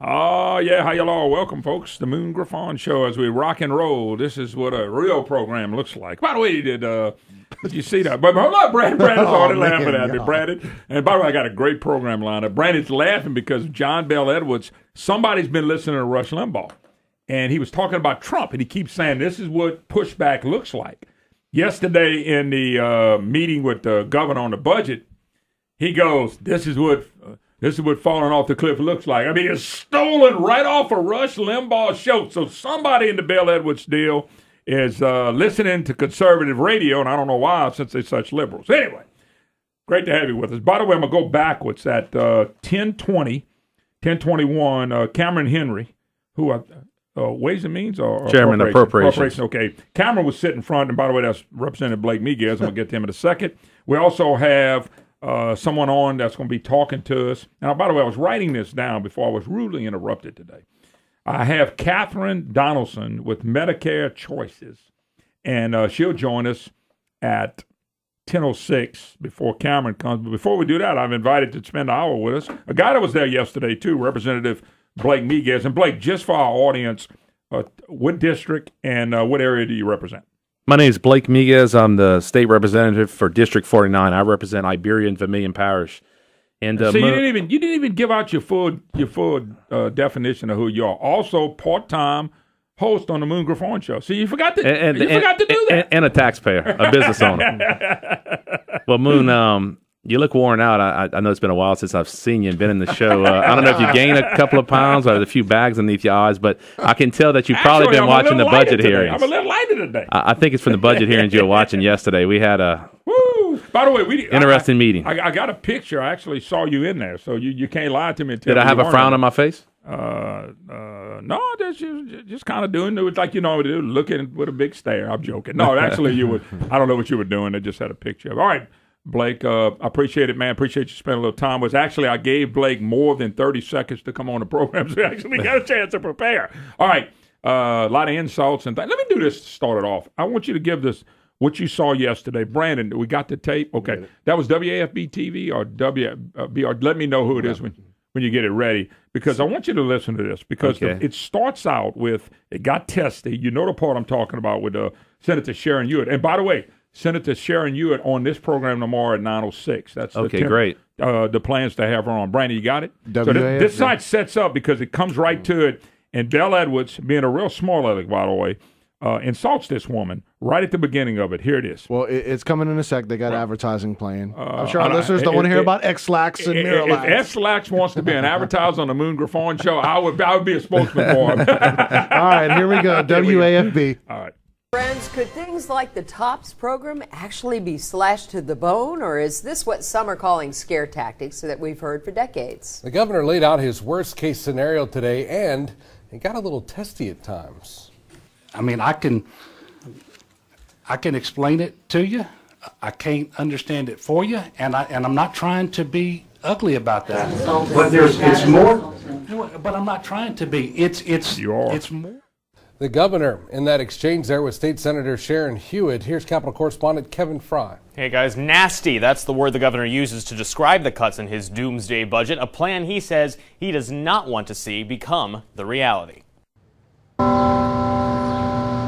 Oh, yeah, how y'all all? Welcome, folks, the Moon Griffon Show as we rock and roll. This is what a real program looks like. By the way, did you see that? But hold on, Brandon's already laughing at me, Brandon. And by the way, I got a great program lined up. Brandon's laughing because John Bel Edwards, somebody's been listening to Rush Limbaugh, and he was talking about Trump, and he keeps saying this is what pushback looks like. Yesterday in the meeting with the governor on the budget, he goes, this is what falling off the cliff looks like. I mean, it's stolen right off of Rush Limbaugh's show. So somebody in the Bel Edwards deal is listening to conservative radio, and I don't know why, since they're such liberals. Anyway, great to have you with us. By the way, I'm going to go backwards at 1021, Cameron Henry, who Ways and Means or Chairman of Appropriations. Okay. Cameron was sitting front, and by the way, that's Representative Blake Miguez. I'm going to get to him in a second. We also have someone on that's going to be talking to us. And by the way, I was writing this down before I was rudely interrupted today. I have Catherine Donaldson with Medicare Choices, and she'll join us at 10:06 before Cameron comes. But before we do that, I've invited to spend an hour with us a guy that was there yesterday, too, Representative Blake Miguez. And Blake, just for our audience, what district and what area do you represent? My name is Blake Miguez. I'm the state representative for District 49. I represent Iberia and Vermilion Parish. And so you didn't even give out your full definition of who you are. Also, part-time host on the Moon Griffon Show. So you forgot to do that. And a taxpayer, a business owner. Well, Moon, you look worn out. I know it's been a while since I've seen you and been in the show. I don't know if you gained a couple of pounds or a few bags underneath your eyes, but I can tell that you've probably been watching the budget hearings. I'm a little lighter today. I think it's from the budget hearings you were watching yesterday. We had a By the way, interesting meeting. I got a picture. I actually saw you in there, so you can't lie to me. Did I have a frown on my face? No, just kind of doing it like you know do, looking with a big stare. I'm joking. No, actually, you would. I don't know what you were doing. I just had a picture of. All right. Blake, I appreciate it, man. Appreciate you spending a little time with us. Actually, I gave Blake more than 30 seconds to come on the program, so we actually got a chance to prepare. All right, a lot of insults and things. Let me do this to start it off. I want you to give this what you saw yesterday. Brandon, we got the tape? Okay. That was WAFB TV or WBR? Let me know who it is when you get it ready, because I want you to listen to this, because it starts out with, it got testy. You know the part I'm talking about with Senator Sharon Hewitt. And by the way, Senator Sharon Hewitt on this program tomorrow at 9:06. That's great. The plans to have her on. Brandon, you got it? So this side sets up because it comes right to it. And Bel Edwards, being a real smart aleck, by the way, insults this woman right at the beginning of it. Here it is. Well, it's coming in a sec. They got advertising playing. I'm sure our listeners don't want to hear about X-Lax and Miralax. If X-Lax wants to be an advertiser on the Moon Griffon Show, I would be a spokesman for him. All right, here we go. WAFB. All right. Friends, could things like the TOPS program actually be slashed to the bone, or is this what some are calling scare tactics that we've heard for decades? The governor laid out his worst-case scenario today, and it got a little testy at times. I mean, I can explain it to you. I can't understand it for you, and I'm not trying to be ugly about that. But it's more. But I'm not trying to be. It's more. The governor in that exchange there with State Senator Sharon Hewitt. Here's Capitol correspondent Kevin Fry. Hey guys, nasty. That's the word the governor uses to describe the cuts in his Doomsday budget, a plan he says he does not want to see become the reality.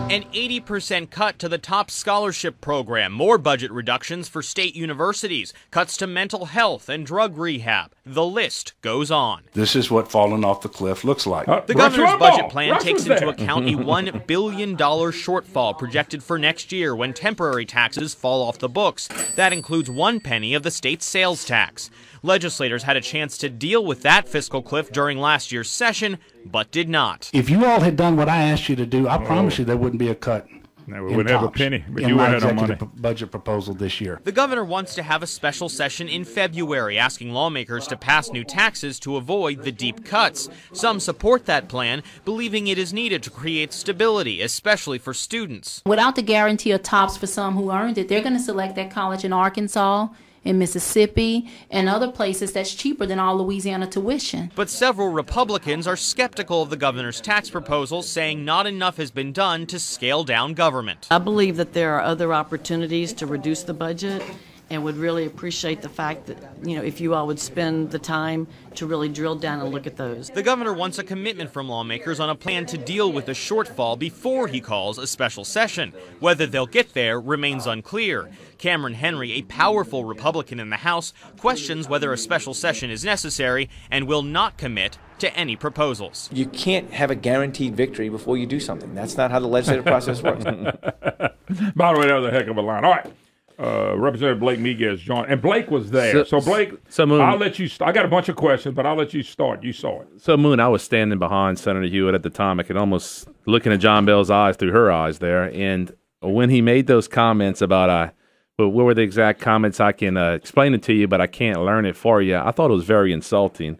An 80% cut to the TOPS scholarship program, more budget reductions for state universities, cuts to mental health and drug rehab. The list goes on. This is what falling off the cliff looks like. The governor's budget plan takes into account a $1 billion shortfall projected for next year when temporary taxes fall off the books. That includes 1 penny of the state's sales tax. Legislators had a chance to deal with that fiscal cliff during last year's session, but did not. If you all had done what I asked you to do, I promise you there wouldn't be a cut. No, we wouldn't have a penny, but in you my would have no money. Budget proposal this year. The governor wants to have a special session in February, asking lawmakers to pass new taxes to avoid the deep cuts. Some support that plan, believing it is needed to create stability, especially for students. Without the guarantee of TOPS for some who earned it, they're going to select that college in Arkansas, in Mississippi, and other places that's cheaper than all Louisiana tuition. But several Republicans are skeptical of the governor's tax proposal, saying not enough has been done to scale down government. I believe that there are other opportunities to reduce the budget, and would really appreciate the fact that, if you all would spend the time to really drill down and look at those. The governor wants a commitment from lawmakers on a plan to deal with the shortfall before he calls a special session. Whether they'll get there remains unclear. Cameron Henry, a powerful Republican in the House, questions whether a special session is necessary and will not commit to any proposals. You can't have a guaranteed victory before you do something. That's not how the legislative process works. By the way, that was a heck of a line. All right. Representative Blake Miguez joined, and Blake was there. So Blake, Moon, I'll let you start. I got a bunch of questions, but I'll let you start. You saw it. So, Moon, I was standing behind Senator Hewitt at the time. I could almost looking at John Bell's eyes through her eyes there. And when he made those comments about, what were the exact comments? I can explain it to you, but I can't learn it for you. I thought it was very insulting.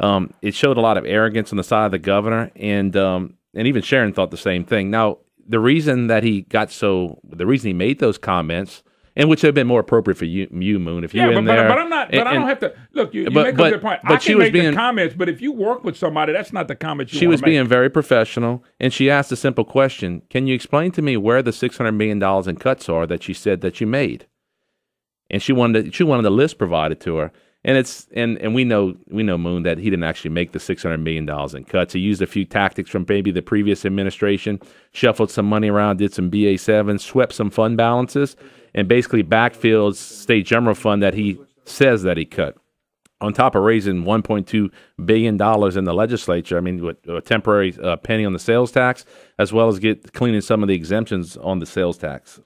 It showed a lot of arrogance on the side of the governor, and even Sharon thought the same thing. Now, the reason he made those comments, and which have been more appropriate for you, Moon, if you in there. But I'm not. But I don't have to. Look, you make a good point. I can make the comments, but if you work with somebody, that's not the comments you want to make. She was being very professional, and she asked a simple question: can you explain to me where the $600 million in cuts are that she said that you made? And she wanted the list provided to her. And we know Moon that he didn't actually make the $600 million in cuts. He used a few tactics from maybe the previous administration, shuffled some money around, did some BA7, swept some fund balances, and basically backfilled state general fund that he says that he cut. On top of raising $1.2 billion in the legislature, I mean, with a temporary penny on the sales tax, as well as cleaning some of the exemptions on the sales tax.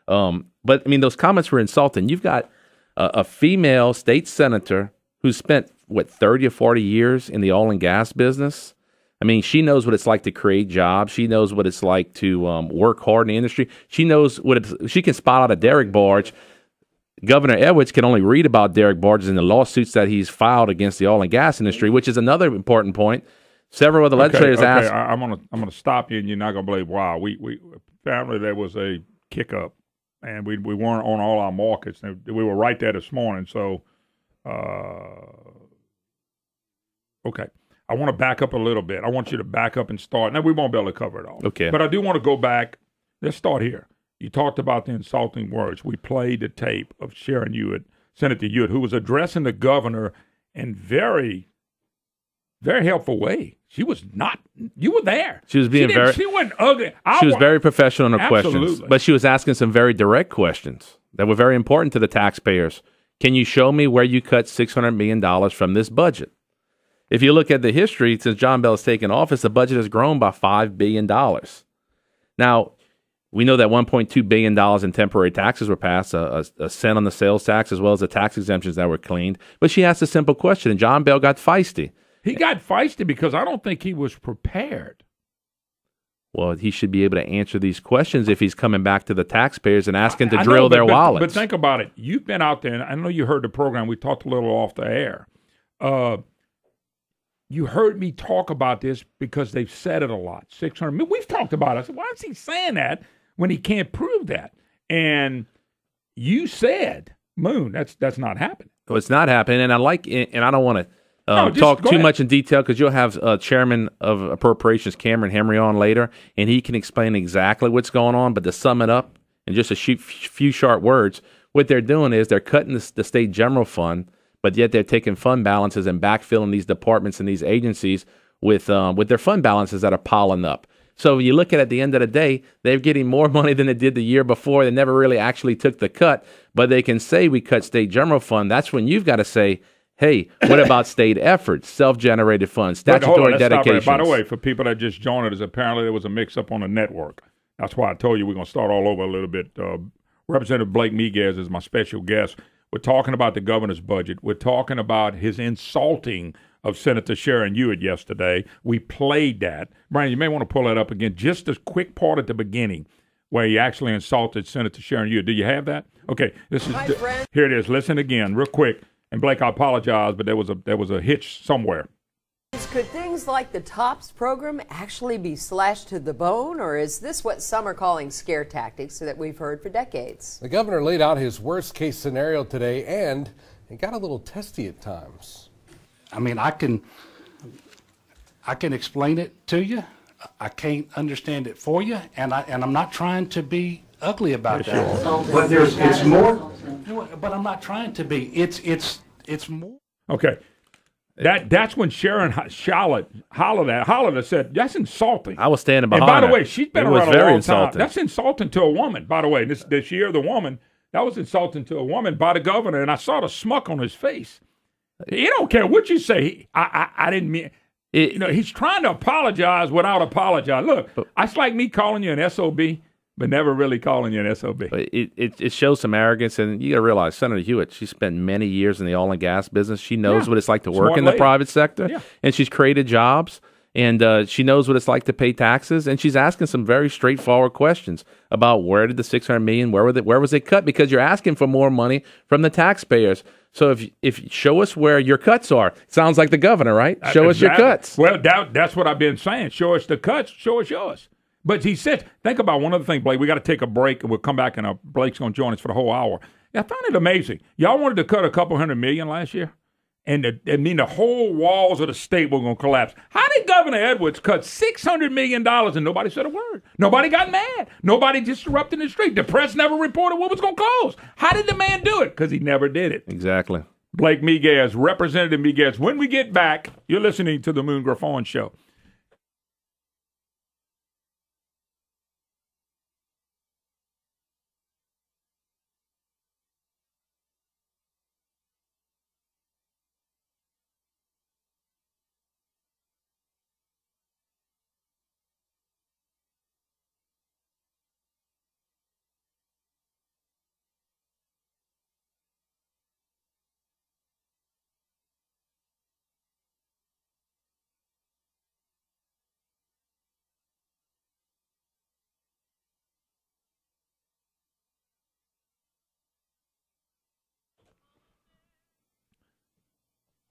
But, I mean, those comments were insulting. You've got a female state senator who spent, 30 or 40 years in the oil and gas business. I mean, she knows what it's like to create jobs. She knows what it's like to work hard in the industry. She knows she can spot out a derrick barge. Governor Edwards can only read about derrick barges in the lawsuits that he's filed against the oil and gas industry, which is another important point. Several of the legislators asked. I'm gonna stop you, and you're not gonna believe. Wow, we apparently there was a kick up, and we weren't on all our markets. We were right there this morning. So, okay. I want to back up a little bit. I want you to back up and start. Now, we won't be able to cover it all. Okay. But I do want to go back. Let's start here. You talked about the insulting words. We played the tape of Sharon Hewitt, Senator Hewitt, who was addressing the governor in very, very helpful way. She was not. You were there. She was being She wasn't ugly. She was very professional in her Absolutely. questions. But she was asking some very direct questions that were very important to the taxpayers. Can you show me where you cut $600 million from this budget? If you look at the history, since John Bell has taken office, the budget has grown by $5 billion. Now, we know that $1.2 billion in temporary taxes were passed, a cent on the sales tax, as well as the tax exemptions that were cleaned. But she asked a simple question, and John Bell got feisty. He got feisty because I don't think he was prepared. Well, he should be able to answer these questions if he's coming back to the taxpayers and asking to drill their wallets. But think about it. You've been out there, and I know you heard the program. We talked a little off the air. You heard me talk about this because they've said it a lot. 600 million. We've talked about it. I said, why is he saying that when he can't prove that? And you said, Moon, that's not happening. Well, it's not happening, and I don't want to talk too much in detail because you'll have Chairman of Appropriations Cameron Henry on later, and he can explain exactly what's going on. But to sum it up in just a few short words, what they're doing is they're cutting the state general fund, but yet they're taking fund balances and backfilling these departments and these agencies with their fund balances that are piling up. So you look at the end of the day, they're getting more money than they did the year before. They never really actually took the cut, but they can say we cut state general fund. That's when you've got to say, hey, what about state efforts, self-generated funds, statutory dedications? By the way, for people that just joined us, apparently there was a mix-up on the network. That's why I told you we're going to start all over a little bit. Representative Blake Miguez is my special guest. We're talking about the governor's budget. We're talking about his insulting of Senator Sharon Hewitt yesterday. We played that. Brian, you may want to pull that up again. Just a quick part at the beginning where he actually insulted Senator Sharon Hewitt. Do you have that? Okay, here it is. Listen again, real quick. And Blake, I apologize, but there was a hitch somewhere. Could things like the TOPS program actually be slashed to the bone, or is this what some are calling scare tactics that we've heard for decades? The governor laid out his worst-case scenario today, and it got a little testy at times. I mean, I can explain it to you. I can't understand it for you, and I'm not trying to be ugly about that. But it's more. But I'm not trying to be. It's more. Okay. That's when Sharon hollered and said, that's insulting. I was standing behind her. And by the her. way, she's been around a long time. That's insulting to a woman, by the way. This year, the woman, that was insulting to a woman by the governor, and I saw the smuck on his face. He don't care what you say. I didn't mean he's trying to apologize without apologizing. Look, it's like me calling you an SOB, but never really calling you an SOB. It shows some arrogance, and you got to realize Senator Hewitt, she spent many years in the oil and gas business. She knows what it's like to work in the private sector, and she's created jobs, and she knows what it's like to pay taxes, and she's asking some very straightforward questions about where did the $600 million, where was it cut? Because you're asking for more money from the taxpayers. So if show us where your cuts are. Sounds like the governor, right? Show us your cuts. Well, that's what I've been saying. Show us the cuts. Show us yours. But he said, think about one other thing, Blake. We got to take a break, and we'll come back, and Blake's going to join us for the whole hour. I found it amazing. Y'all wanted to cut a couple $100 million last year, and the whole walls of the state were going to collapse. How did Governor Edwards cut $600 million and nobody said a word? Nobody got mad. Nobody disrupted the street. The press never reported what was going to close. How did the man do it? Because he never did it. Exactly. Blake Miguez, Representative Miguez. When we get back, you're listening to the Moon Griffon Show.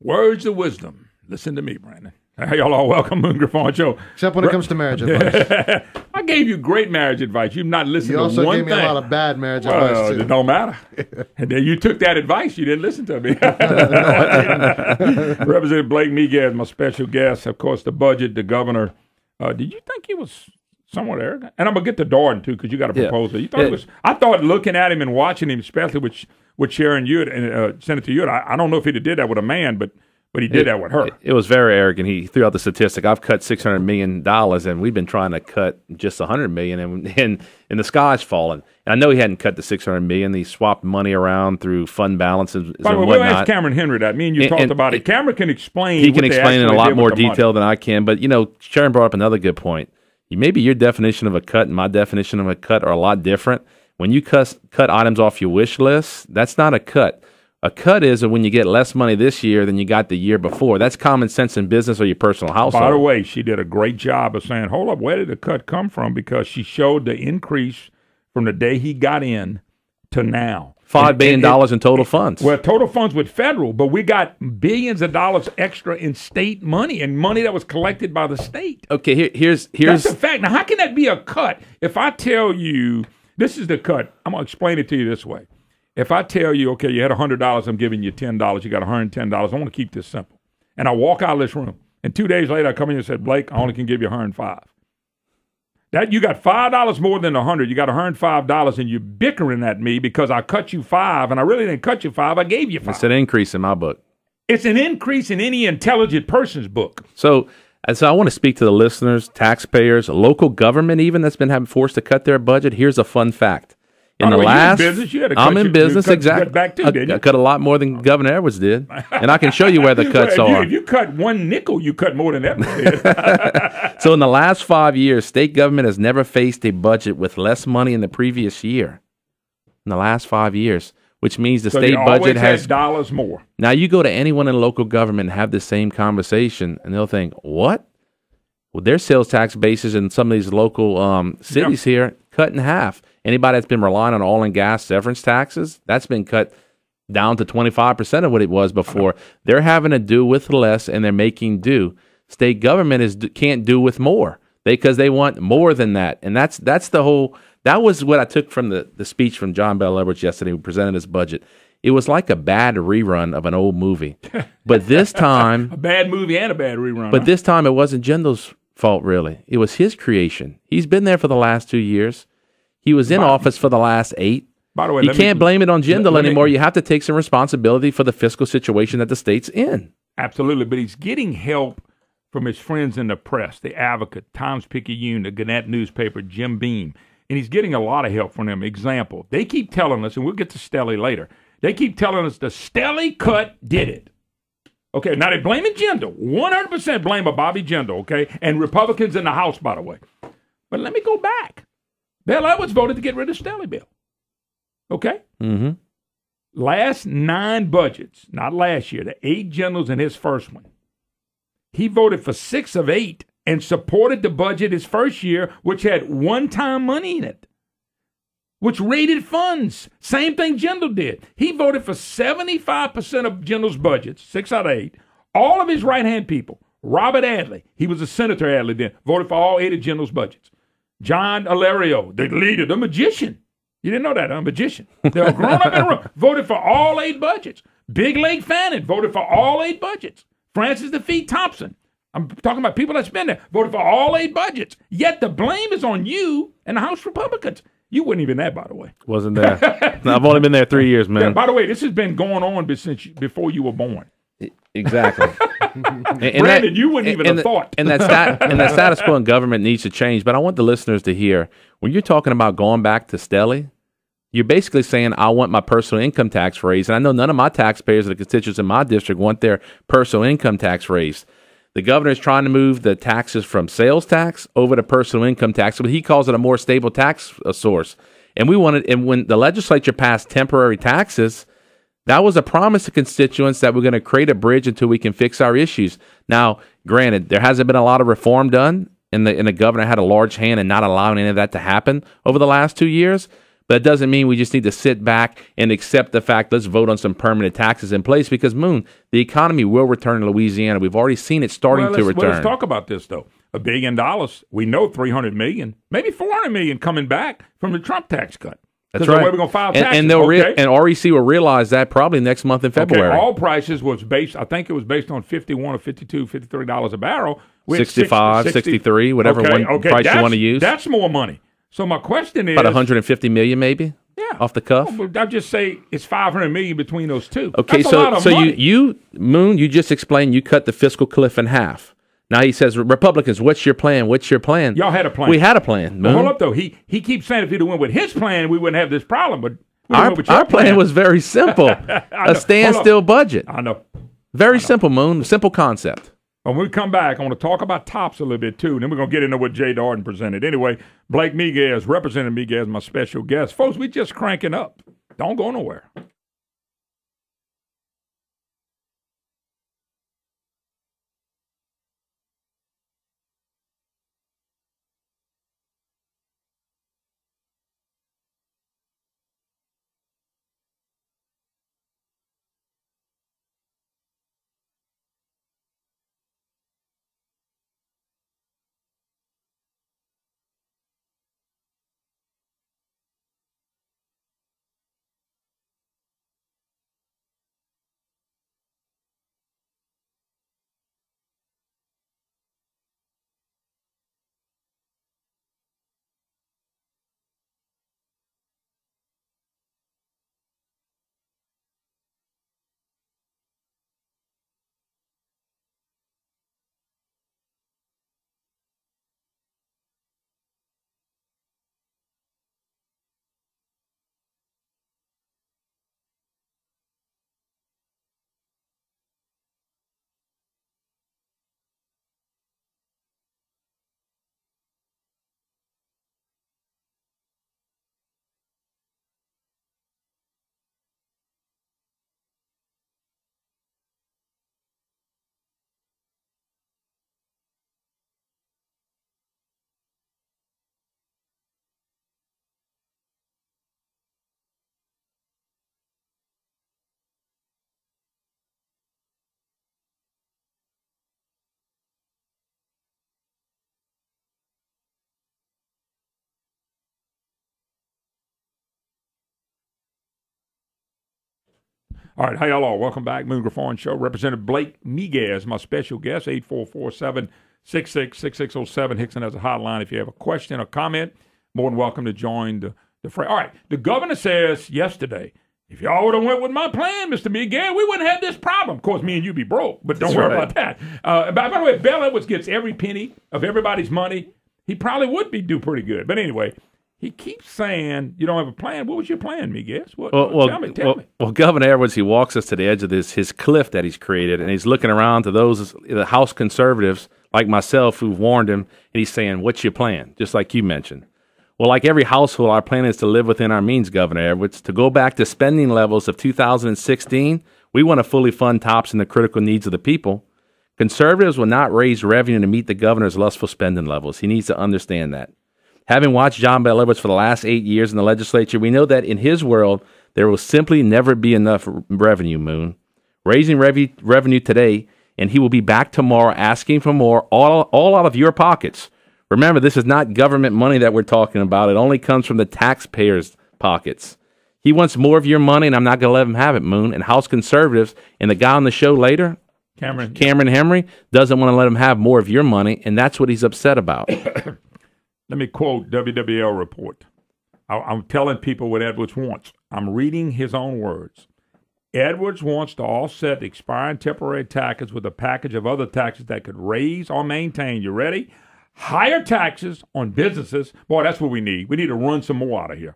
Words of wisdom. Listen to me, Brandon. Hey, y'all all welcome, Moon Griffon Show. Except when it comes to marriage advice. I gave you great marriage advice. You've not listened to one thing. You also gave me a lot of bad marriage advice, too. It don't matter. And then you took that advice. You didn't listen to me. Representative Blake Miguez, my special guest. Of course, the budget, the governor. Did you think he was somewhat arrogant? And I'm going to get to Darden, too, because you got a proposal. You thought it was. I thought looking at him and watching him, especially with Sharon Hewitt and Senator Hewitt, I don't know if he'd have did that with a man, but he did that with her. It was very arrogant. He threw out the statistic. I've cut $600 million, and we've been trying to cut just $100 million, and the sky's fallen. And I know he hadn't cut the $600 million. He swapped money around through fund balances and whatnot. We'll ask Cameron Henry that. Me and you talked about it. Cameron can explain. He can explain in a lot more detail than I can. But, Sharon brought up another good point. Maybe your definition of a cut and my definition of a cut are a lot different. When you cut items off your wish list, that's not a cut. A cut is when you get less money this year than you got the year before. That's common sense in business or your personal household. By the way, she did a great job of saying, hold up, where did the cut come from? Because she showed the increase from the day he got in to now. $5 billion in total funds. Well, total funds with federal, but we got billions of dollars extra in state money and money that was collected by the state. Okay, here's That's a fact. Now, how can that be a cut? If I tell you, this is the cut, I'm going to explain it to you this way. If I tell you, okay, you had $100, I'm giving you $10, you got $110, I want to keep this simple. And I walk out of this room, and 2 days later I come in and said, Blake, I only can give you $105. That you got $5 more than $100. You got $105, and you're bickering at me because I cut you $5, and I really didn't cut you $5. I gave you $5. It's an increase in my book. It's an increase in any intelligent person's book. So I want to speak to the listeners, taxpayers, local government even that's been forced to cut their budget. Here's a fun fact. I'm in business, exactly. Back too, didn't you? I cut a lot more than Governor Edwards did, and I can show you where the cuts are. If you cut one nickel, you cut more than Edwards did. So in the last 5 years, state government has never faced a budget with less money in the previous year. In the last 5 years, which means the state budget has dollars more. Now you go to anyone in local government and have the same conversation, and they'll think, "What? Well, their sales tax bases in some of these local cities here cut in half." Anybody that's been relying on oil and gas severance taxes, that's been cut down to 25% of what it was before. They're having to do with less, and they're making do. State government can't do with more because they want more than that. And that's the whole. That was what I took from the speech from John Bel Edwards yesterday, who presented his budget. It was like a bad rerun of an old movie. But this time, a bad movie and a bad rerun. But this time, it wasn't Jindal's fault, really. It was his creation. He's been there for the last 2 years. He was in office for the last 8. By the way, you can't blame it on Jindal anymore. You have to take some responsibility for the fiscal situation that the state's in. Absolutely, but he's getting help from his friends in the press, the Advocate, Times-Picayune, the Gannett newspaper, Jim Beam, and he's getting a lot of help from them. Example, they keep telling us, and we'll get to Stelly later, they keep telling us the Stelly cut did it. Okay, now they're blaming Jindal, 100% blame Bobby Jindal, okay, and Republicans in the House, by the way. But let me go back. Bel Edwards voted to get rid of Stelly bill, okay? Mm-hmm. Last 9 budgets, not last year, the 8 generals in his first one. He voted for 6 of 8 and supported the budget his first year, which had one-time money in it, which raided funds. Same thing Jindal did. He voted for 75% of Jindal's budgets, 6 out of 8. All of his right-hand people, Robert Adley, he was a Senator Adley then, voted for all 8 of Jindal's budgets. John Alario, the leader, the magician. You didn't know that, huh? Magician. They're grown up in the room. Voted for all 8 budgets. Big Lake Fannin voted for all 8 budgets. Francis DeFeet Thompson. I'm talking about people that's been there. Voted for all 8 budgets. Yet the blame is on you and the House Republicans. You weren't even there, by the way. Wasn't there. No, I've only been there 3 years, man. Yeah, by the way, this has been going on since before you were born. Exactly. Brandon, you wouldn't even have thought. And that status quo in government needs to change. But I want the listeners to hear, when you're talking about going back to Stelly, you're basically saying, I want my personal income tax raised. And I know none of my taxpayers or the constituents in my district want their personal income tax raised. The governor is trying to move the taxes from sales tax over to personal income tax, but he calls it a more stable tax source. And we wanted, and when the legislature passed temporary taxes, that was a promise to constituents that we're going to create a bridge until we can fix our issues. Now, granted, there hasn't been a lot of reform done, and the governor had a large hand in not allowing any of that to happen over the last 2 years. But it doesn't mean we just need to sit back and accept the fact, let's vote on some permanent taxes in place, because, Moon, the economy will return to Louisiana. We've already seen it starting to return. Let's talk about this, though. $1 billion. We know $300 million, maybe $400 million coming back from the Trump tax cut. That's right. We're going to file taxes. And REC will realize that probably next month in February. Okay, all prices was based, I think it was based on $51 or $52, $53 a barrel. 65, 63, whatever price you want to use. That's more money. So my question is, about $150 million, maybe. Yeah, off the cuff. Well, I'll just say it's $500 million between those two. Okay, that's a lot of money. you Moon, you just explained you cut the fiscal cliff in half. Now he says, Republicans, what's your plan? What's your plan? Y'all had a plan. We had a plan. Well, hold up though. He keeps saying if he'd have went with his plan, we wouldn't have this problem. But our plan was very simple: a standstill budget. I know. Very simple, Moon. Simple concept. When we come back, I want to talk about tops a little bit, too. And then we're going to get into what Jay Darden presented. Anyway, Blake Miguez, Representative Miguez, my special guest. Folks, we just cranking up. Don't go nowhere. All right, hey, hello, welcome back. Moon Griffon Show. Representative Blake Miguez, my special guest, 844-766-6607. Hickson has a hotline if you have a question or comment. More than welcome to join the All right, the governor says yesterday, if y'all would have went with my plan, Mr. Miguez, we wouldn't have this problem. Of course, me and you be broke, but don't worry about that. By the way, Bel Edwards gets every penny of everybody's money. He probably would do pretty good. But anyway, he keeps saying you don't have a plan. What was your plan, Miguez? Tell me. Well, Governor Edwards, he walks us to the edge of his cliff that he's created, and he's looking around to the House conservatives like myself who've warned him, and he's saying, what's your plan? Just like you mentioned. Well, like every household, our plan is to live within our means, Governor Edwards. To go back to spending levels of 2016, we want to fully fund TOPS and the critical needs of the people. Conservatives will not raise revenue to meet the governor's lustful spending levels. He needs to understand that. Having watched John Bel Edwards for the last 8 years in the legislature, we know that in his world, there will simply never be enough revenue, Moon. Raising revenue today, and he will be back tomorrow asking for more, all out of your pockets. Remember, this is not government money that we're talking about. It only comes from the taxpayers' pockets. He wants more of your money, and I'm not going to let him have it, Moon. And House conservatives, and the guy on the show later, Cameron Henry, doesn't want to let him have more of your money, and that's what he's upset about. Let me quote WWL report. I'm telling people what Edwards wants. I'm reading his own words. Edwards wants to offset expiring temporary taxes with a package of other taxes that could raise or maintain, you ready? Higher taxes on businesses. Boy, that's what we need. We need to run some more out of here.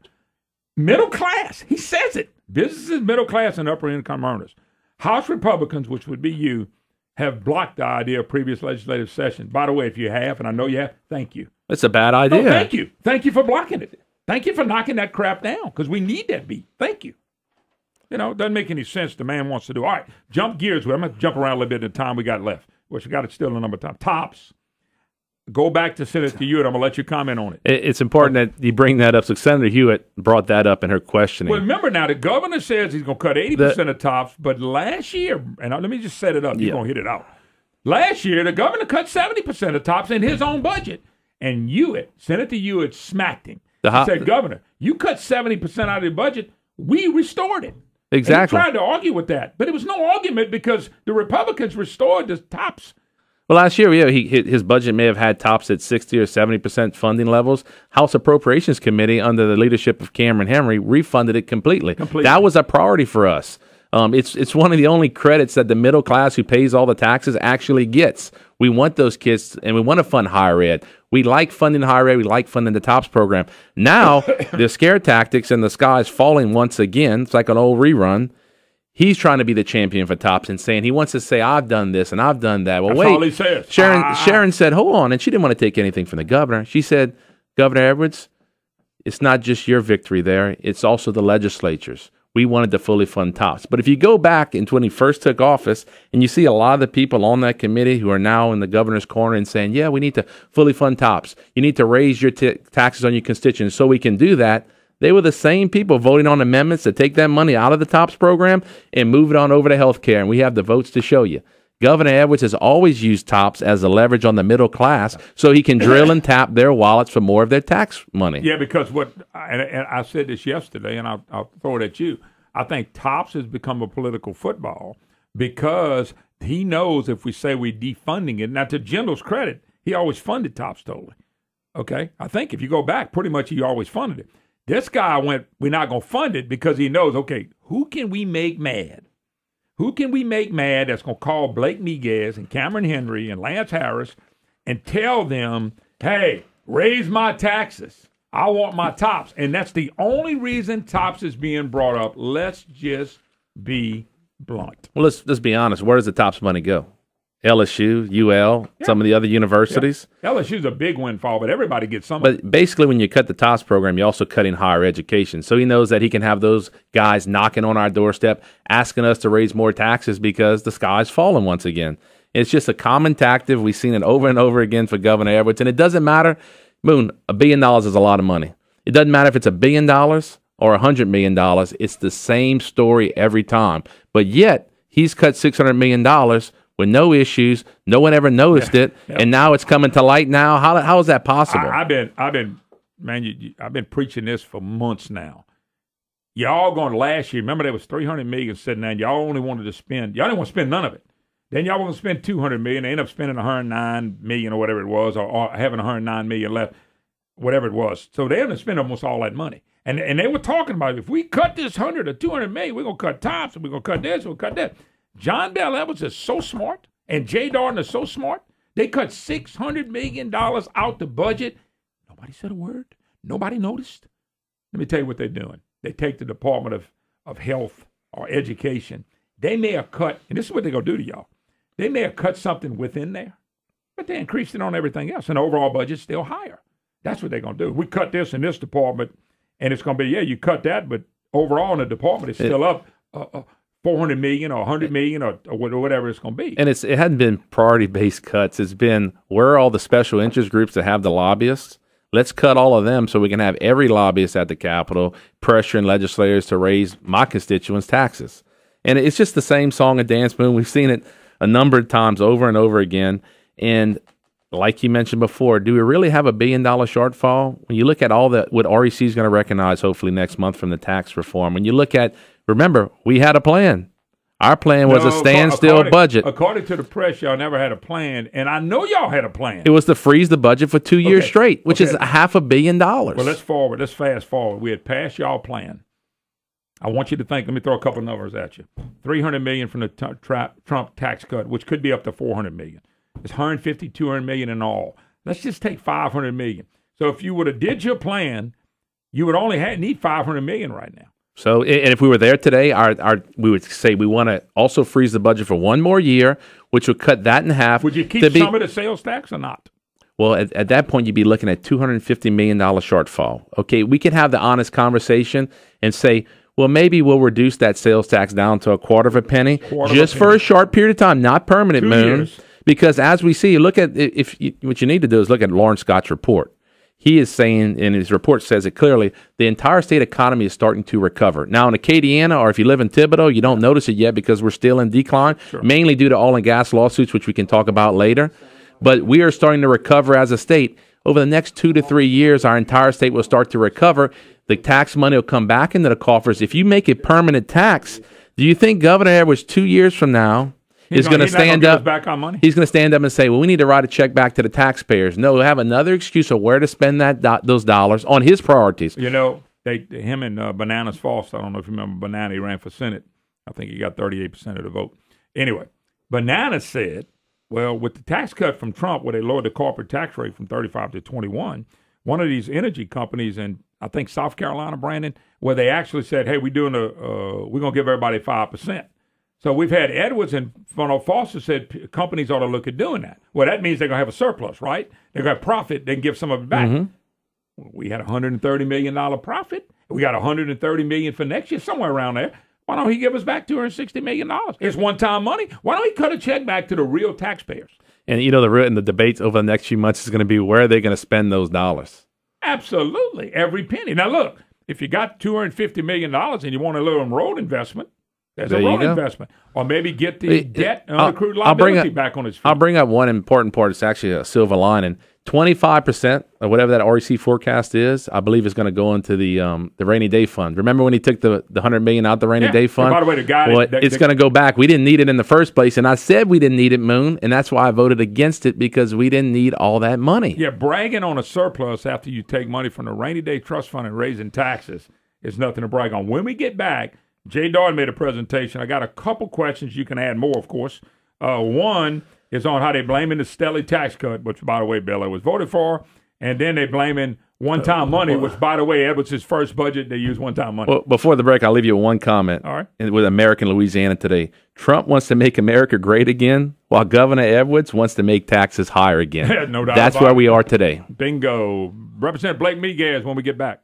Middle class. He says it. Businesses, middle class, and upper income earners. House Republicans, which would be you, have blocked the idea of previous legislative session. By the way, if you have, and I know you have, thank you. It's a bad idea. Oh, thank you. Thank you for blocking it. Thank you for knocking that crap down, because we need that beat. Thank you. You know, it doesn't make any sense the man wants to do. All right, jump gears. I'm going to jump around a little bit in the time we got left, which we got it still a number of times. TOPS. Go back to Senator Hewitt. I'm going to let you comment on it. It's important that you bring that up. So Senator Hewitt brought that up in her questioning. Well, remember now, the governor says he's going to cut 80% of TOPS, but last year, and let me just set it up. You're going to hit it out. Last year, the governor cut 70% of TOPS in his own budget. And Hewitt, Senator Hewitt, smacked him. He said, Governor, you cut 70% out of the budget. We restored it. Exactly. And he tried to argue with that. But it was no argument because the Republicans restored the TOPS. Well, last year, his budget may have had TOPS at 60 or 70% funding levels. House Appropriations Committee, under the leadership of Cameron Henry, refunded it completely. That was a priority for us. It's one of the only credits that the middle class who pays all the taxes actually gets. We want those kids, and we want to fund higher ed. We like funding higher ed. We like funding the TOPS program. Now, the scare tactics and the sky is falling once again. It's like an old rerun. He's trying to be the champion for TOPS and saying he wants to say, I've done this and I've done that. Well, That's all he says. Sharon said, hold on. And she didn't want to take anything from the governor. She said, Governor Edwards, it's not just your victory there. It's also the legislature's. We wanted to fully fund TOPS. But if you go back into when he first took office and you see a lot of the people on that committee who are now in the governor's corner and saying, yeah, we need to fully fund TOPS. You need to raise your taxes on your constituents so we can do that. They were the same people voting on amendments to take that money out of the TOPS program and move it on over to health care. And we have the votes to show you. Governor Edwards has always used TOPS as a leverage on the middle class so he can drill and tap their wallets for more of their tax money. Yeah, because and I said this yesterday, and I'll throw it at you. I think TOPS has become a political football because he knows if we say we're defunding it. Now, to Jindal's credit, he always funded TOPS totally. Okay? I think if you go back, pretty much he always funded it. This guy went, we're not going to fund it because he knows, okay, who can we make mad? Who can we make mad that's going to call Blake Miguez and Cameron Henry and Lance Harris and tell them, hey, raise my taxes. I want my TOPS. And that's the only reason TOPS is being brought up. Let's just be blunt. Well, let's be honest. Where does the TOPS money go? LSU, UL, some of the other universities. Yeah. LSU's a big windfall, but everybody gets something. But basically, when you cut the TOPS program, you're also cutting higher education. So he knows that he can have those guys knocking on our doorstep, asking us to raise more taxes because the sky's falling once again. It's just a common tactic. We've seen it over and over again for Governor Edwards. And it doesn't matter. Moon, $1 billion is a lot of money. It doesn't matter if it's $1 billion or $100 million. It's the same story every time. But yet, he's cut $600 million with no issues. No one ever noticed it, and now it's coming to light. Now, how is that possible? I've been preaching this for months now. Y'all going last year? Remember there was $300 million sitting there. And y'all only wanted to spend. Y'all didn't want to spend none of it. Then y'all want to spend $200 million. They end up spending $109 million or whatever it was, or having $109 million left. whatever it was. So they had to spend almost all that money. And they were talking about, if we cut this 100 or 200 million, we're going to cut tops, and we're going to cut this, we'll cut that. John Bel Edwards is so smart, and Jay Darden is so smart, they cut $600 million out the budget. Nobody said a word. Nobody noticed. Let me tell you what they're doing. They take the Department of Health or Education. They may have cut, and this is what they're going to do to y'all. They may have cut something within there, but they increased it on everything else, and the overall budget's still higher. That's what they're going to do. We cut this in this department, and it's going to be, you cut that, but overall in the department, it's still up $400 million or $100 million or whatever it's going to be. And it hadn't been priority-based cuts. It's been, where are all the special interest groups that have the lobbyists? Let's cut all of them so we can have every lobbyist at the Capitol pressuring legislators to raise my constituents' taxes. And it's just the same song and dance, Moon. We've seen it a number of times over and over again. And like you mentioned before, do we really have $1 billion shortfall? When you look at all that, what REC is going to recognize hopefully next month from the tax reform, when you look at, remember, we had a plan. Our plan was a standstill budget. According to the press, y'all never had a plan, and I know y'all had a plan. It was to freeze the budget for 2 years straight, which is $500 million. Well, let's fast forward. We had passed y'all plan. I want you to think, let me throw a couple numbers at you. $300 million from the Trump tax cut, which could be up to $400 million. It's $150, $200 million in all. Let's just take $500 million. So if you would have did your plan, you would only need $500 million right now. So, and if we were there today, we would say we want to also freeze the budget for one more year, which would cut that in half. Would you keep some of the sales tax or not? Well, at that point, you'd be looking at $250 million shortfall. Okay, we could have the honest conversation and say, well, maybe we'll reduce that sales tax down to $0.25 penny for a short period of time, not permanent, 2 Moon. years. Because as we see, what you need to do is look at Lawrence Scott's report. He is saying, and his report says it clearly, the entire state economy is starting to recover. Now, in Acadiana, or if you live in Thibodaux, you don't notice it yet because we're still in decline, mainly due to oil and gas lawsuits, which we can talk about later. But we are starting to recover as a state. Over the next 2 to 3 years, our entire state will start to recover. The tax money will come back into the coffers. If you make it permanent tax, do you think Governor Edwards 2 years from now is going to stand up? He's going to stand up and say, well, we need to write a check back to the taxpayers. No, he'll have another excuse of where to spend those dollars on his priorities. You know, him and Bananas Foster, I don't know if you remember Banana, he ran for Senate. I think he got 38% of the vote. Anyway, Banana said, well, with the tax cut from Trump, where they lowered the corporate tax rate from 35 to 21, one of these energy companies in, I think, South Carolina, Brandon, where they actually said, hey, we're going to give everybody 5%. So we've had Edwards and Foster said companies ought to look at doing that. Well, that means they're going to have a surplus, right? They're going to profit. They can give some of it back. Mm-hmm. We had a $130 million profit. We got $130 million for next year, somewhere around there. Why don't he give us back $260 million? It's one-time money. Why don't he cut a check back to the real taxpayers? And, you know, the debates over the next few months is going to be where are they going to spend those dollars? Absolutely. Every penny. Now, look, if you got $250 million and you want a little road investment, there's a road investment. Or maybe get the debt and accrued liability back on its feet. I'll bring up one important part. It's actually a silver lining. 25% of whatever that REC forecast is, I believe, is going to go into the rainy day fund. Remember when he took the $100 million out the rainy day fund? And by the way, the guy it's going to go back. We didn't need it in the first place, and I said we didn't need it, Moon, and that's why I voted against it, because we didn't need all that money. Yeah, bragging on a surplus after you take money from the rainy day trust fund and raising taxes is nothing to brag on. When we get back, Jay Darden made a presentation. I got a couple questions. You can add more, of course. One is on how they're blaming the Stelly tax cut, which, by the way, Bel Edwards voted for, and then they're blaming one-time money, which, by the way, Edwards' first budget, they used one-time money. Well, before the break, I'll leave you with one comment. All right. With American Louisiana today, Trump wants to make America great again, while Governor Edwards wants to make taxes higher again. No doubt. That's where we are today. Bingo. Representative Blake Miguez when we get back.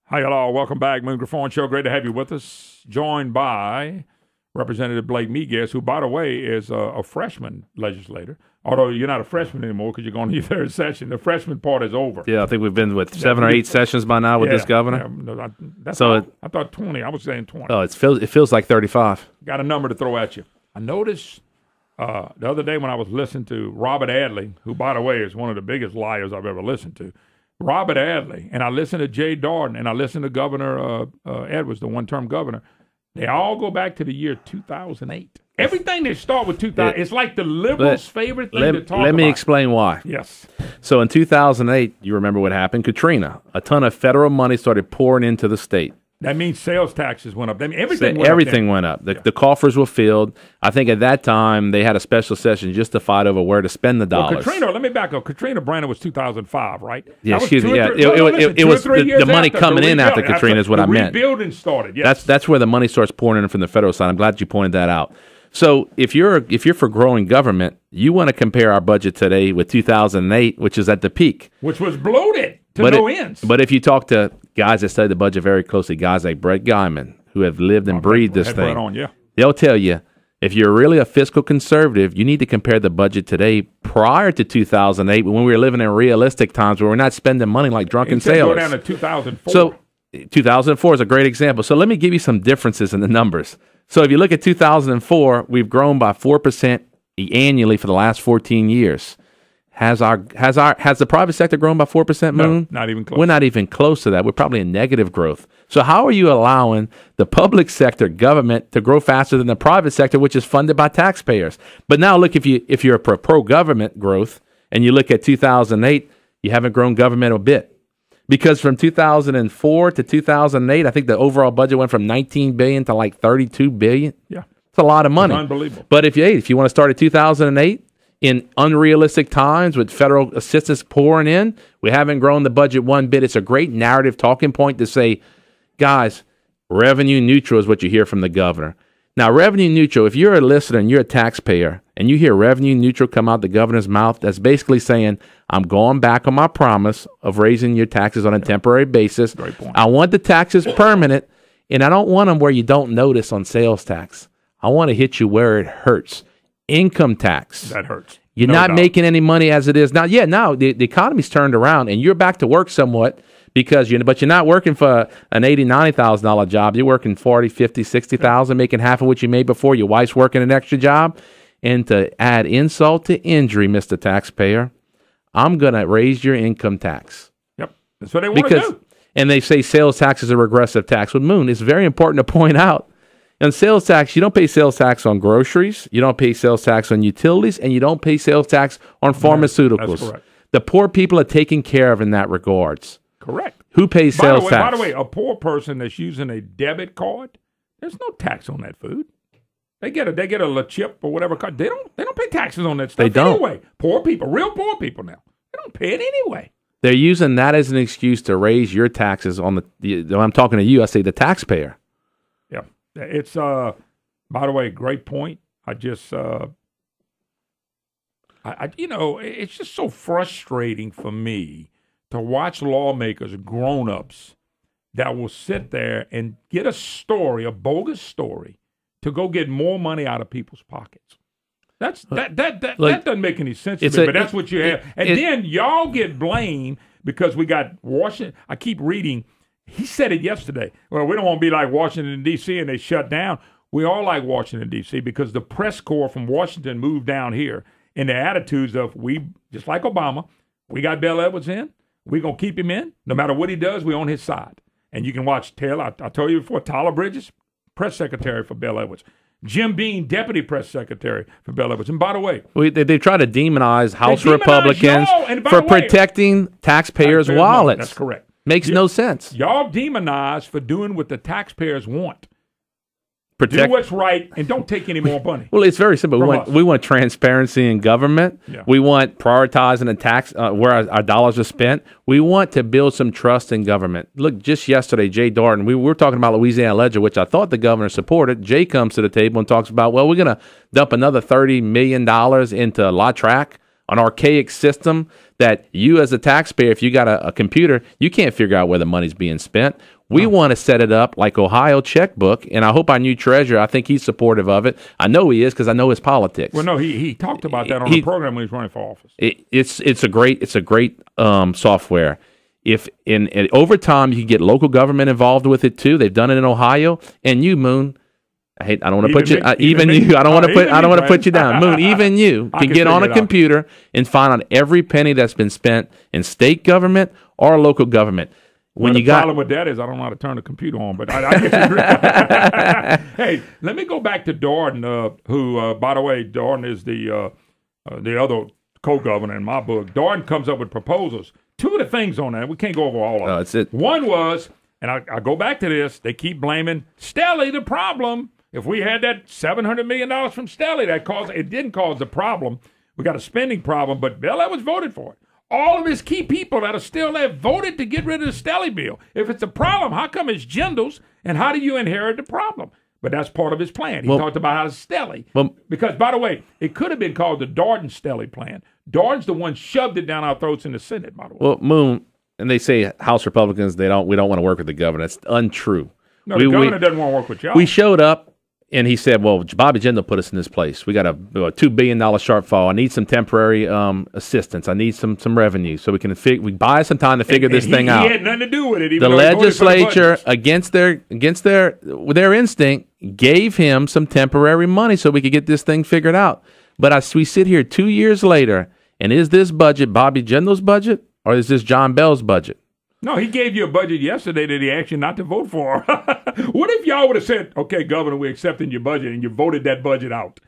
Hi, hello. Welcome back, Moon Griffon Show. Great to have you with us. Joined by Representative Blake Miguez, who, by the way, is a freshman legislator. Although you're not a freshman anymore because you're going to your third session. The freshman part is over. Yeah, I think we've been with 7 or 8 sessions by now with this governor. Yeah, I thought 20. I was saying 20. Oh, it feels like 35. Got a number to throw at you. I noticed the other day when I was listening to Robert Adley, who, by the way, is one of the biggest liars I've ever listened to. Robert Adley, and I listened to Jay Darden, and I listened to Governor Edwards, the one-term governor. They all go back to the year 2008. Everything they start with 2000, it's like the liberals' favorite thing to talk about. Let me explain why. Yes. So in 2008, you remember what happened? Katrina. A ton of federal money started pouring into the state. That means sales taxes went up. I mean, everything went up. The Yeah. coffers were filled. I think at that time they had a special session just to fight over where to spend the dollars. Well, Katrina, let me back up. Katrina Brandon was 2005, right? Yeah, excuse me. Yeah, it was the money coming in after Katrina is what I meant. The rebuilding started. Yes. That's where the money starts pouring in from the federal side. I'm glad you pointed that out. So if you're for growing government, you want to compare our budget today with 2008, which is at the peak, which was bloated to no ends. But if you talk to guys that study the budget very closely, guys like Brett Guyman, who have lived and breathed this thing, they'll tell you if you're really a fiscal conservative, you need to compare the budget today prior to 2008, when we were living in realistic times where we're not spending money like drunken sailors. Go down to 2004. So 2004 is a great example. So let me give you some differences in the numbers. So if you look at 2004, we've grown by 4% annually for the last 14 years. Has the private sector grown by 4%, Moon? No, not even close. We're not even close to that. We're probably in negative growth. So how are you allowing the public sector government to grow faster than the private sector, which is funded by taxpayers? But now look, if you're pro-government growth and you look at 2008, you haven't grown government a bit. Because from 2004 to 2008, I think the overall budget went from $19 billion to like $32 billion. Yeah. It's a lot of money. It's unbelievable. But if you want to start at 2008, in unrealistic times with federal assistance pouring in, we haven't grown the budget one bit. It's a great narrative talking point to say, guys, revenue neutral is what you hear from the governor. Now, revenue neutral, if you're a listener and you're a taxpayer and you hear revenue neutral come out the governor's mouth, that's basically saying, I'm going back on my promise of raising your taxes on a temporary basis. Great point. I want the taxes permanent, and I don't want them where you don't notice on sales tax. I want to hit you where it hurts. Income tax. That hurts. You're not making any money as it is now. Yeah, now the economy's turned around and you're back to work somewhat but you're not working for an $80,000, $90,000 job. You're working $40,000, $50,000, $60,000, making half of what you made before. Your wife's working an extra job. And to add insult to injury, Mr. Taxpayer, I'm going to raise your income tax. Yep. That's what they want to do. And they say sales tax is a regressive tax. With Moon, it's very important to point out, on sales tax, you don't pay sales tax on groceries, you don't pay sales tax on utilities, and you don't pay sales tax on pharmaceuticals. That's correct. The poor people are taken care of in that regards. Correct. Who pays sales tax? By the way, a poor person that's using a debit card, there's no tax on that food. They get a La Chip or whatever card. They don't pay taxes on that stuff. They don't. Anyway, poor people, real poor people now, they don't pay it anyway. They're using that as an excuse to raise your taxes on when I'm talking to you, I say the taxpayer. Yeah. It's, by the way, great point. It's just so frustrating for me to watch lawmakers, grown-ups, that will sit there and get a bogus story, to go get more money out of people's pockets. That doesn't make any sense to me, but that's what you have. And then y'all get blamed because we got Washington. I keep reading. He said it yesterday. Well, we don't want to be like Washington, D.C., and they shut down. We all like Washington, D.C., because the press corps from Washington moved down here in the attitudes of, we, just like Obama, we got Bel Edwards in. We're going to keep him in. No matter what he does, we're on his side. And you can watch Taylor. I told you before, Tyler Bridges, press secretary for Bel Edwards. Jim Bean, deputy press secretary for Bel Edwards. And by the way, they try to demonize House Republicans for protecting taxpayers' wallets. That's correct. Makes no sense. Y'all demonize for doing what the taxpayers want. Do what's right and don't take any more money. Well, it's very simple. We want transparency in government. Yeah. We want prioritizing the tax where our dollars are spent. We want to build some trust in government. Look, just yesterday, Jay Darden, we were talking about Louisiana Ledger, which I thought the governor supported. Jay comes to the table and talks about, well, we're going to dump another $30 million into La Track. an archaic system that you as a taxpayer, if you got a computer, you can't figure out where the money's being spent. We want to set it up like Ohio checkbook, and I hope our new treasurer, I think he's supportive of it. I know he is because I know his politics. Well, no, he talked about that on the program when he was running for office. It's a great software. If over time you can get local government involved with it too. They've done it in Ohio, and you, Moon. I don't want to put you. I don't want to put you down, Moon. Even you can get on a computer and find out every penny that's been spent in state government or local government. The problem with that is I don't know how to turn the computer on, but I get you. Hey, let me go back to Dardenne, who, by the way, Dardenne is the other co-governor in my book. Dardenne comes up with proposals. Two of the things on that, we can't go over all of them. That's it. One was, and I go back to this, they keep blaming Stelly the problem. If we had that $700 million from Stelly, it didn't cause the problem. We got a spending problem, but Bel Edwards voted for it. All of his key people that are still there voted to get rid of the Stelly bill. If it's a problem, how come it's Jindal's, and how do you inherit the problem? But that's part of his plan. He talked about how to Stelly. Because, by the way, it could have been called the Dardenne-Stelly plan. Dardenne's the one shoved it down our throats in the Senate, by the way. Well, Moon, and they say House Republicans, we don't want to work with the governor. That's untrue. No, the governor doesn't want to work with y'all. We showed up. And he said, well, Bobby Jindal put us in this place. We got a $2 billion shortfall. I need some temporary assistance. I need some revenue so we can buy some time to figure this thing out. He had nothing to do with it. The legislature, against their instinct, gave him some temporary money so we could get this thing figured out. But we sit here 2 years later, and is this budget Bobby Jindal's budget or is this John Bell's budget? No, he gave you a budget yesterday that he asked you not to vote for. What if y'all would have said, okay, Governor, we're accepting your budget, and you voted that budget out?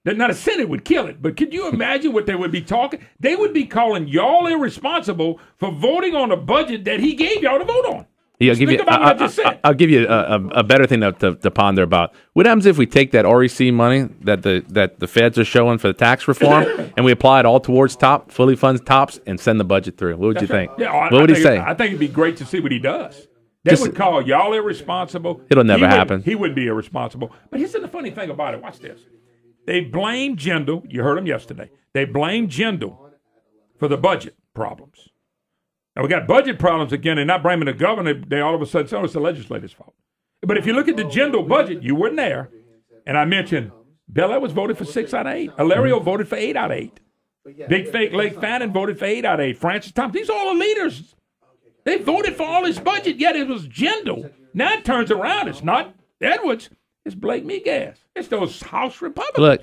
Then not a Senate would kill it. But could you imagine what they would be talking? They would be calling y'all irresponsible for voting on a budget that he gave y'all to vote on. Yeah, I'll give you a better thing to ponder about. What happens if we take that REC money that the feds are showing for the tax reform and we apply it all towards fully funds TOPS and send the budget through? What would you think? Yeah, what would he say? I think it'd be great to see what he does. They would call y'all irresponsible. It'll never happen. He wouldn't be irresponsible. But here's the funny thing about it. Watch this. They blame Jindal. You heard him yesterday. They blame Jindal for the budget problems. Now, we got budget problems again. They're not blaming the governor. They all of a sudden say, it's the legislature's fault. But if you look at the Jindal budget, you weren't there. And I mentioned Bel Edwards voted for 6 out of 8. Hilario voted for 8 out of 8. Big Fake Lake Fannin voted for 8 out of 8. Francis Thompson. These are all the leaders. They voted for all his budget, yet it was Jindal. Now it turns around. It's not Edwards. It's Blake Miguez. It's those House Republicans. Look,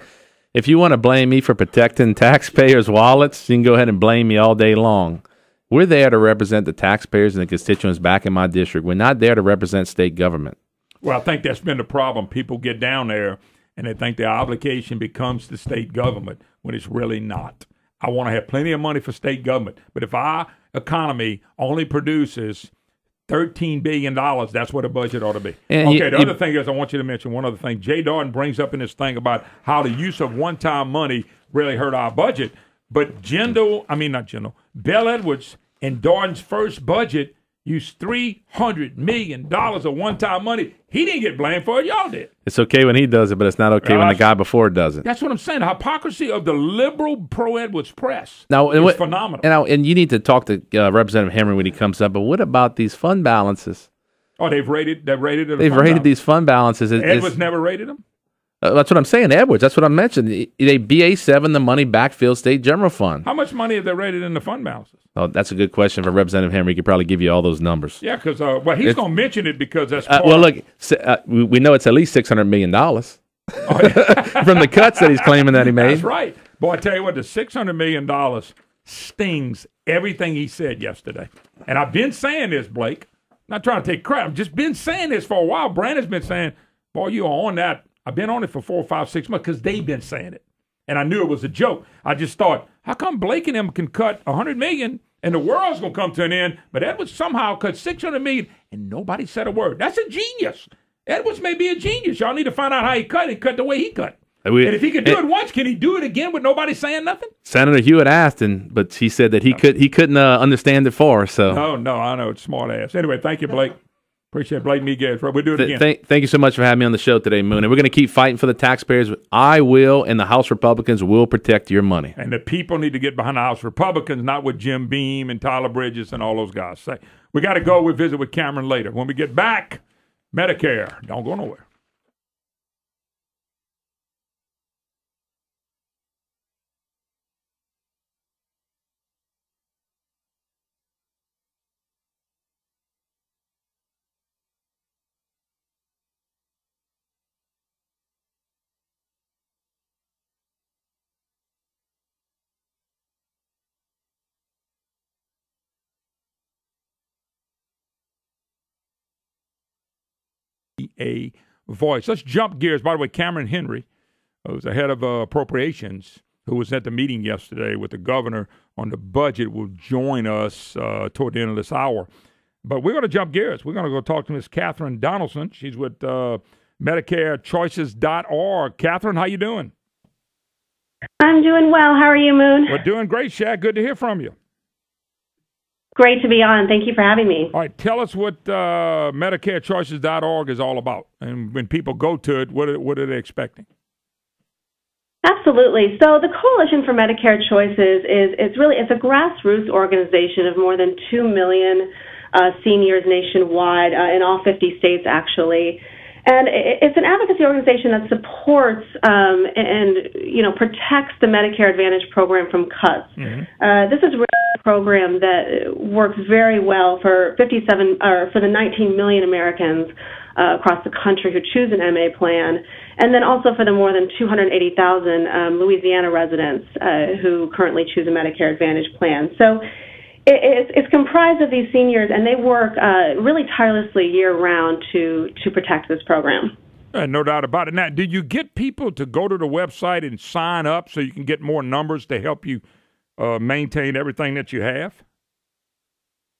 if you want to blame me for protecting taxpayers' wallets, you can go ahead and blame me all day long. We're there to represent the taxpayers and the constituents back in my district. We're not there to represent state government. Well, I think that's been the problem. People get down there and they think their obligation becomes the state government when it's really not. I want to have plenty of money for state government. But if our economy only produces $13 billion, that's what a budget ought to be. And the other thing is I want you to mention one other thing. Jay Dardenne brings up in this thing about how the use of one-time money really hurt our budget. But Bel Edwards in Dardenne's first budget used $300 million of one-time money. He didn't get blamed for it. Y'all did. It's okay when he does it, but it's not okay when the guy before does it. That's what I'm saying. The hypocrisy of the liberal pro-Edwards press is phenomenal. And you need to talk to Representative Henry when he comes up, but what about these fund balances? Oh, they've rated these fund balances. Edwards never rated them? That's what I'm saying, Edwards. That's what I mentioned. They BA7 the money backfill state general fund. How much money have they rated in the fund balances? Oh, that's a good question for Representative Henry. He could probably give you all those numbers. Yeah, because he's going to mention it because that's we know it's at least $600 million from the cuts that he's claiming that he made. That's right. Boy, I tell you what, the $600 million stings everything he said yesterday. And I've been saying this, Blake. I'm not trying to take credit. I've just been saying this for a while. Brandon's been saying, boy, you are on that. I've been on it for 4, 5, 6 months because they've been saying it. And I knew it was a joke. I just thought, how come Blake and them can cut $100 million and the world's going to come to an end, but Edwards somehow cut $600 million and nobody said a word? That's a genius. Edwards may be a genius. Y'all need to find out how he cut and cut the way he cut. And if he could do it once, can he do it again with nobody saying nothing? Senator Hewitt asked, but he said that he couldn't understand it for. So no, I know it's smart ass. Anyway, thank you, Blake. Appreciate it. Blake Miguez. We'll do it again. Thank you so much for having me on the show today, Moon. And we're going to keep fighting for the taxpayers. I will, and the House Republicans will protect your money. And the people need to get behind the House Republicans, not with Jim Beam and Tyler Bridges and all those guys. Say, we got to go. We'll visit with Cameron later. When we get back, Medicare. Don't go nowhere. A voice. Let's jump gears. By the way, Cameron Henry, who's the head of appropriations, who was at the meeting yesterday with the governor on the budget, will join us toward the end of this hour. But we're going to jump gears. We're going to go talk to Ms. Catherine Donaldson. She's with MedicareChoices.org. Catherine, how you doing? I'm doing well. How are you, Moon? We're doing great, Shaq. Good to hear from you. Great to be on. Thank you for having me. All right, tell us what MedicareChoices.org is all about. And when people go to it, what are they expecting? Absolutely. So the Coalition for Medicare Choices it's a grassroots organization of more than 2 million seniors nationwide in all 50 states, actually. And it's an advocacy organization that supports and protects the Medicare Advantage program from cuts. Mm-hmm. This is really a program that works very well for the 19 million Americans across the country who choose an MA plan, and then also for the more than 280,000 Louisiana residents who currently choose a Medicare Advantage plan. So it's comprised of these seniors, and they work really tirelessly year-round to protect this program. No doubt about it. Now, do you get people to go to the website and sign up so you can get more numbers to help you maintain everything that you have?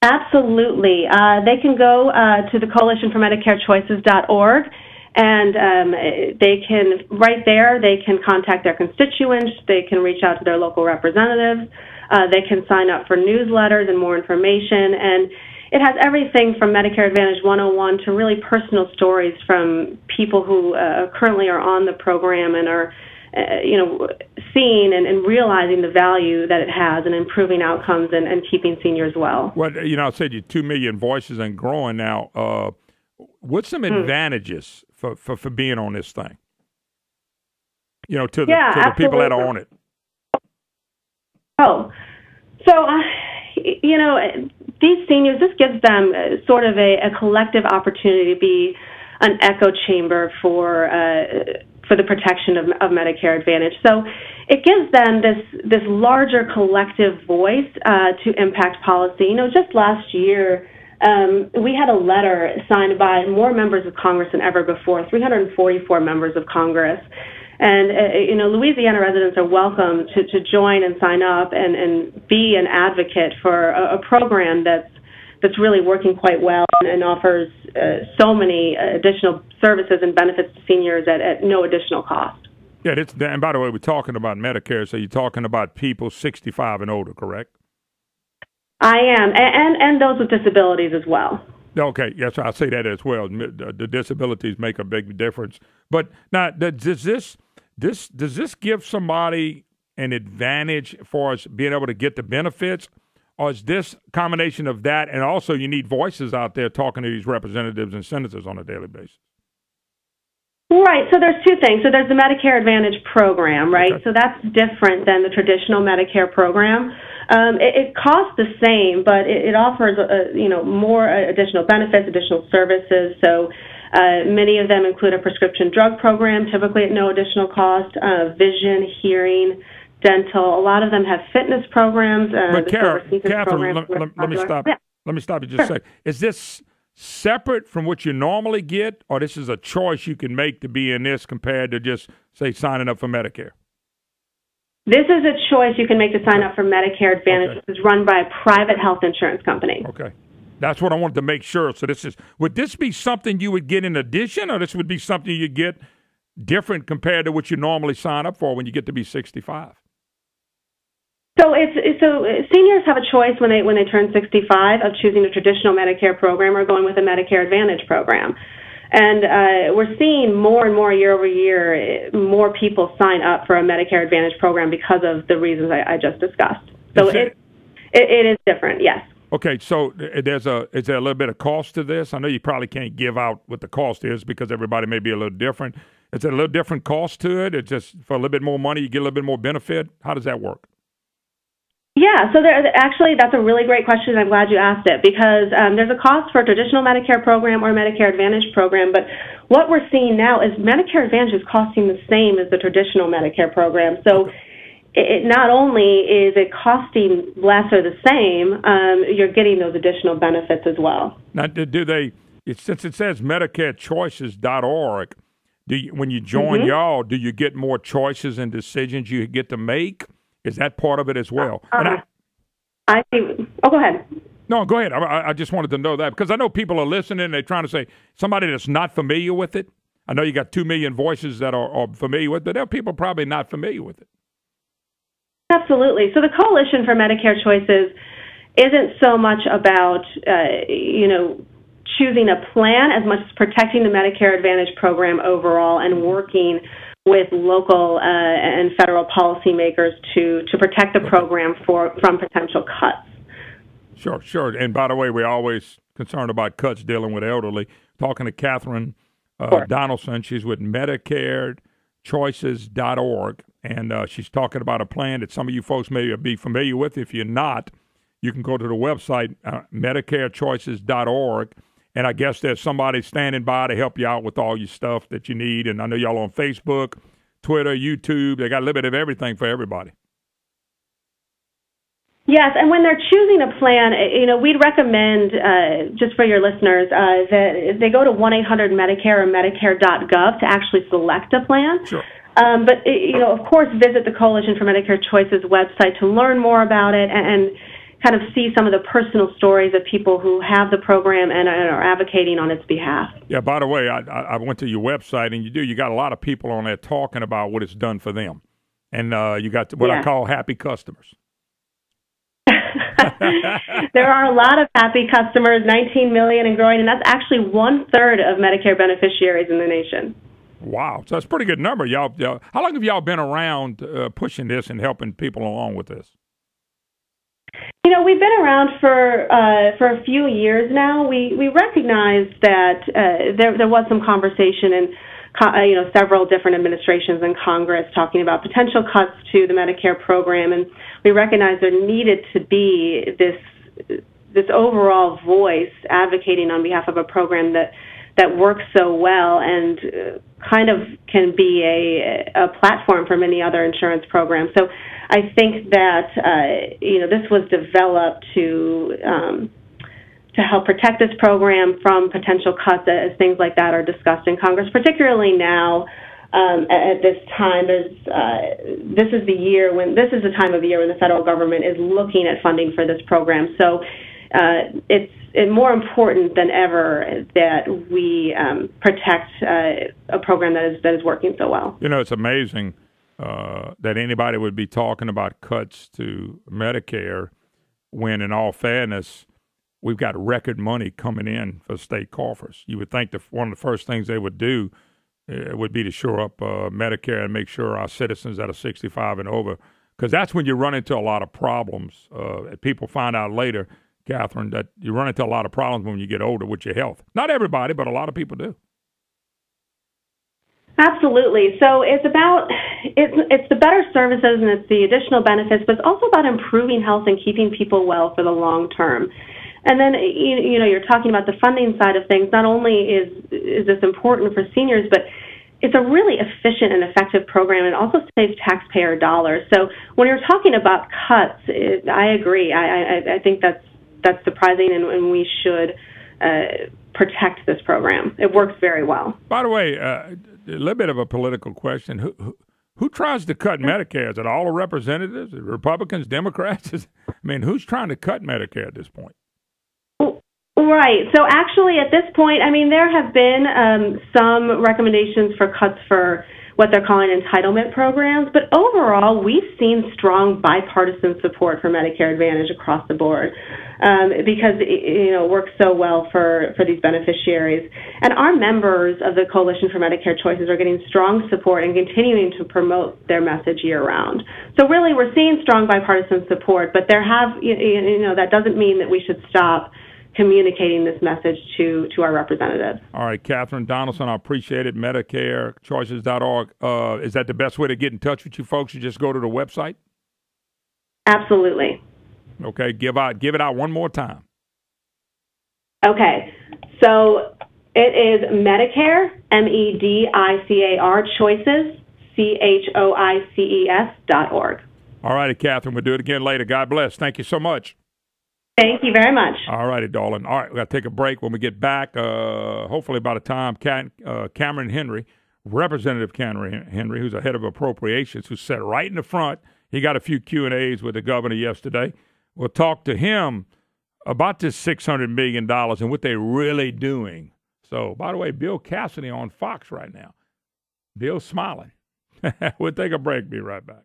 Absolutely. They can go to the Coalition for MedicareChoices.org, and they can, right there, they can contact their constituents, they can reach out to their local representatives, they can sign up for newsletters and more information, and it has everything from Medicare Advantage 101 to really personal stories from people who currently are on the program and are seeing and realizing the value that it has in improving outcomes and keeping seniors well. Well, I said you 2 million voices and growing now. What's some advantages for being on this thing? To the people that are on it. Oh, so, these seniors, this gives them sort of a collective opportunity to be an echo chamber for the protection of Medicare Advantage. So it gives them this larger collective voice to impact policy. Just last year, we had a letter signed by more members of Congress than ever before, 344 members of Congress. And, Louisiana residents are welcome to join and sign up and be an advocate for a program that's really working quite well and offers so many additional services and benefits to seniors at no additional cost. Yeah, and by the way, we're talking about Medicare, so you're talking about people 65 and older, correct? I am, and those with disabilities as well. Okay, yes, I'll say that as well. The disabilities make a big difference. But now, does this give somebody an advantage for us being able to get the benefits, or is this combination of that, and also you need voices out there talking to these representatives and senators on a daily basis? Right. So there's two things. So there's the Medicare Advantage program, right? Okay. So that's different than the traditional Medicare program. It costs the same, but it offers more additional benefits, additional services. So many of them include a prescription drug program, typically at no additional cost, vision, hearing, dental. A lot of them have fitness programs. But Catherine, let me stop. Yeah. Let me stop you just a second. Is this separate from what you normally get, or this is a choice you can make to be in this compared to just, say, signing up for Medicare? This is a choice you can make to sign up for Medicare Advantage, which is run by a private health insurance company. Okay. That's what I wanted to make sure. So would this be something you would get in addition, or this would be something you get different compared to what you normally sign up for when you get to be 65? So seniors have a choice when they turn 65 of choosing a traditional Medicare program or going with a Medicare Advantage program. And we're seeing more and more year over year, more people sign up for a Medicare Advantage program because of the reasons I just discussed. So it is different, yes. Okay, so is there a little bit of cost to this? I know you probably can't give out what the cost is because everybody may be a little different. Is there a little different cost to it? It's just for a little bit more money, you get a little bit more benefit? How does that work? Yeah, so actually that's a really great question. I'm glad you asked it because there's a cost for a traditional Medicare program or a Medicare Advantage program, but what we're seeing now is Medicare Advantage is costing the same as the traditional Medicare program. So it not only is it costing less or the same, you're getting those additional benefits as well. Now, since it says MedicareChoices.org, when you join y'all, do you get more choices and decisions you get to make? Is that part of it as well? Go ahead. No, go ahead. I just wanted to know that because I know people are listening and they're trying to say somebody that's not familiar with it. I know you got 2 million voices that are familiar with it, but there are people probably not familiar with it. Absolutely. So the Coalition for Medicare Choices isn't so much about, choosing a plan as much as protecting the Medicare Advantage program overall and working with local and federal policymakers to protect the program from potential cuts. Sure. And by the way, we're always concerned about cuts dealing with elderly. Talking to Catherine Donaldson, she's with MedicareChoices.org, and she's talking about a plan that some of you folks may be familiar with. If you're not, you can go to the website, MedicareChoices.org, and I guess there's somebody standing by to help you out with all your stuff that you need. And I know y'all on Facebook, Twitter, YouTube. They got a little bit of everything for everybody. Yes, and when they're choosing a plan, we'd recommend, just for your listeners, that they go to 1-800-MEDICARE or Medicare.gov to actually select a plan. Sure. But, of course, visit the Coalition for Medicare Choices website to learn more about it and kind of see some of the personal stories of people who have the program and are advocating on its behalf. Yeah, by the way, I went to your website, and you got a lot of people on there talking about what it's done for them. And you got what I call happy customers. There are a lot of happy customers, 19 million and growing, and that's actually 1/3 of Medicare beneficiaries in the nation. Wow. So that's a pretty good number. Y'all, how long have y'all been around pushing this and helping people along with this? We've been around for a few years now. We recognized that there was some conversation in several different administrations in Congress talking about potential cuts to the Medicare program, and we recognized there needed to be this overall voice advocating on behalf of a program that works so well and kind of can be a platform for many other insurance programs. So I think that this was developed to help protect this program from potential cuts as things like that are discussed in Congress, particularly now at this time. This is the time of the year when the federal government is looking at funding for this program. So it's more important than ever that we protect a program that is working so well. It's amazing that anybody would be talking about cuts to Medicare when, in all fairness, we've got record money coming in for state coffers. You would think that one of the first things they would do would be to shore up Medicare and make sure our citizens that are 65 and over, because that's when you run into a lot of problems. People find out later, Catherine, that you run into a lot of problems when you get older with your health. Not everybody, but a lot of people do. Absolutely. So it's the better services and it's the additional benefits, but it's also about improving health and keeping people well for the long term. And then, you're talking about the funding side of things. Not only is this important for seniors, but it's a really efficient and effective program. It also saves taxpayer dollars. So when you're talking about cuts, I agree. I think that's surprising, and we should protect this program. It works very well. By the way, a little bit of a political question. Who tries to cut Medicare? Is it all the representatives, Republicans, Democrats? Who's trying to cut Medicare at this point? Right. So actually at this point, there have been some recommendations for cuts for what they're calling entitlement programs. But overall, we've seen strong bipartisan support for Medicare Advantage across the board because it works so well for these beneficiaries. And our members of the Coalition for Medicare Choices are getting strong support and continuing to promote their message year-round. So really, we're seeing strong bipartisan support, but that doesn't mean that we should stop communicating this message to our representatives. All right, Catherine Donaldson, I appreciate it. MedicareChoices.org. Is that the best way to get in touch with you folks? You just go to the website? Absolutely. Okay, give it out one more time. Okay, so it is Medicare, MEDICAR, Choices, CHOICES.org. All righty, Catherine, we'll do it again later. God bless. Thank you so much. Thank you very much. All righty, darling. All right, we got to take a break. When we get back, hopefully by the time Cameron Henry, Representative Cameron Henry, who's the head of appropriations, who sat right in the front, he got a few Q&As with the governor yesterday. We'll talk to him about this $600 million and what they're really doing. So, by the way, Bill Cassidy on Fox right now. Bill's smiling. We'll take a break. Be right back.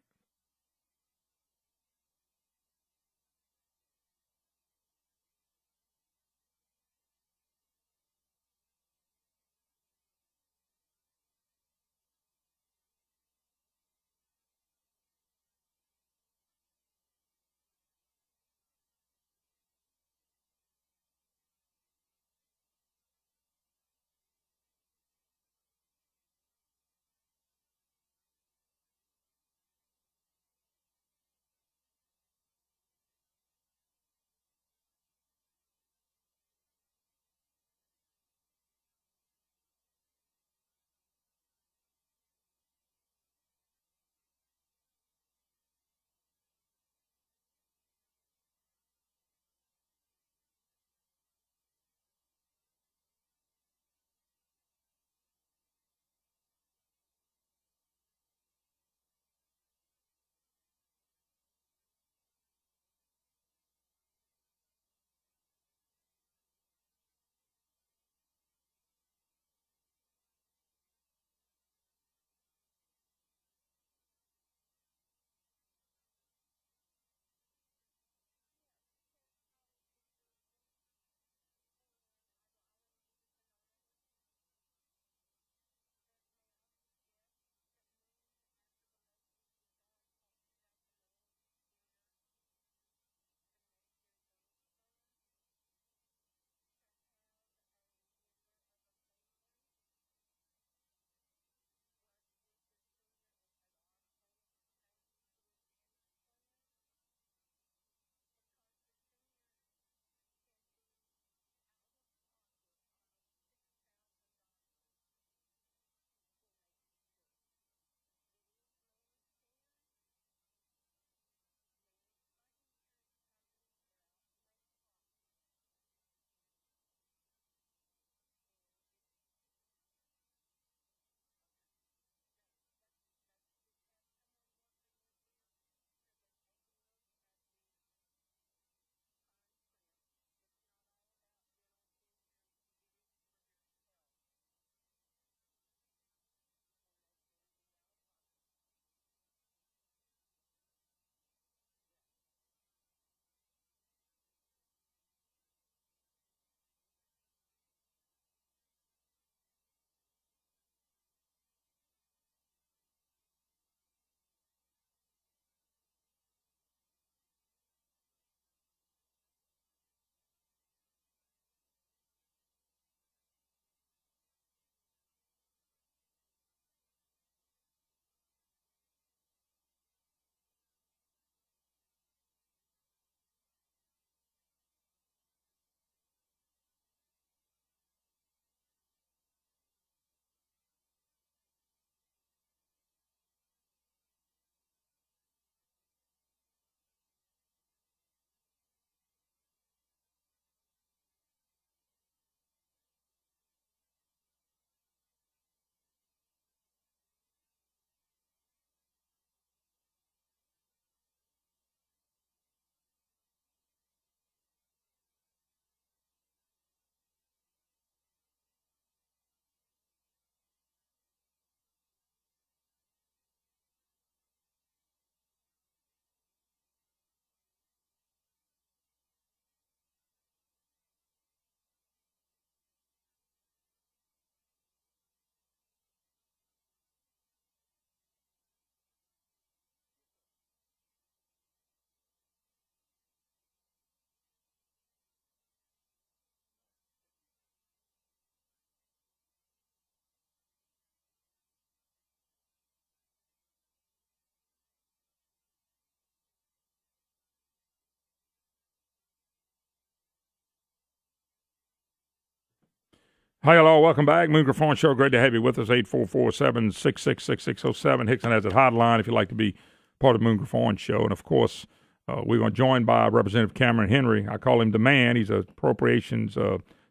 Hi, hello, welcome back. Moon Griffon Show. Great to have you with us. 844-766-6607. Hickson has a hotline if you'd like to be part of the Moon Griffon Show. And, of course, we're going to join by Representative Cameron Henry. I call him the man. He's a appropriations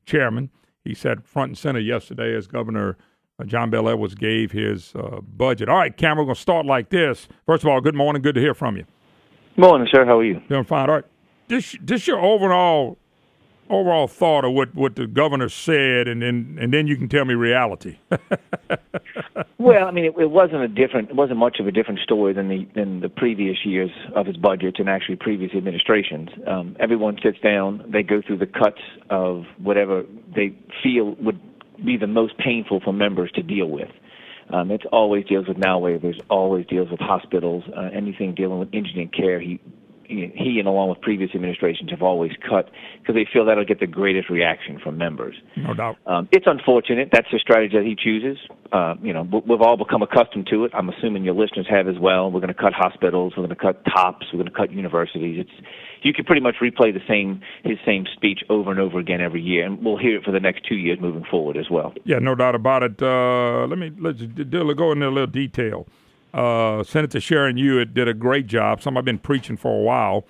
chairman. He sat front and center yesterday as Governor John Bel Edwards gave his budget. All right, Cameron, we're going to start like this. First of all, good morning. Good to hear from you. Morning, sir. How are you? Doing fine. All right. This your overall thought of what the governor said, and then you can tell me reality. Well, I mean, it wasn't much of a different story than the previous years of his budget and actually previous administrations. Everyone sits down, they go through the cuts of whatever they feel would be the most painful for members to deal with. It always deals with now waivers, always deals with hospitals, anything dealing with engineering care. He and along with previous administrations have always cut because they feel that'll get the greatest reaction from members. No doubt. It's unfortunate. That's the strategy that he chooses. We've all become accustomed to it. I'm assuming your listeners have as well. We're going to cut hospitals. We're going to cut TOPS. We're going to cut universities. You can pretty much replay his same speech over and over again every year, and we'll hear it for the next 2 years moving forward as well. Yeah, no doubt about it. Let's go into a little detail. Senator Sharon Hewitt did a great job. Something I've been preaching for a while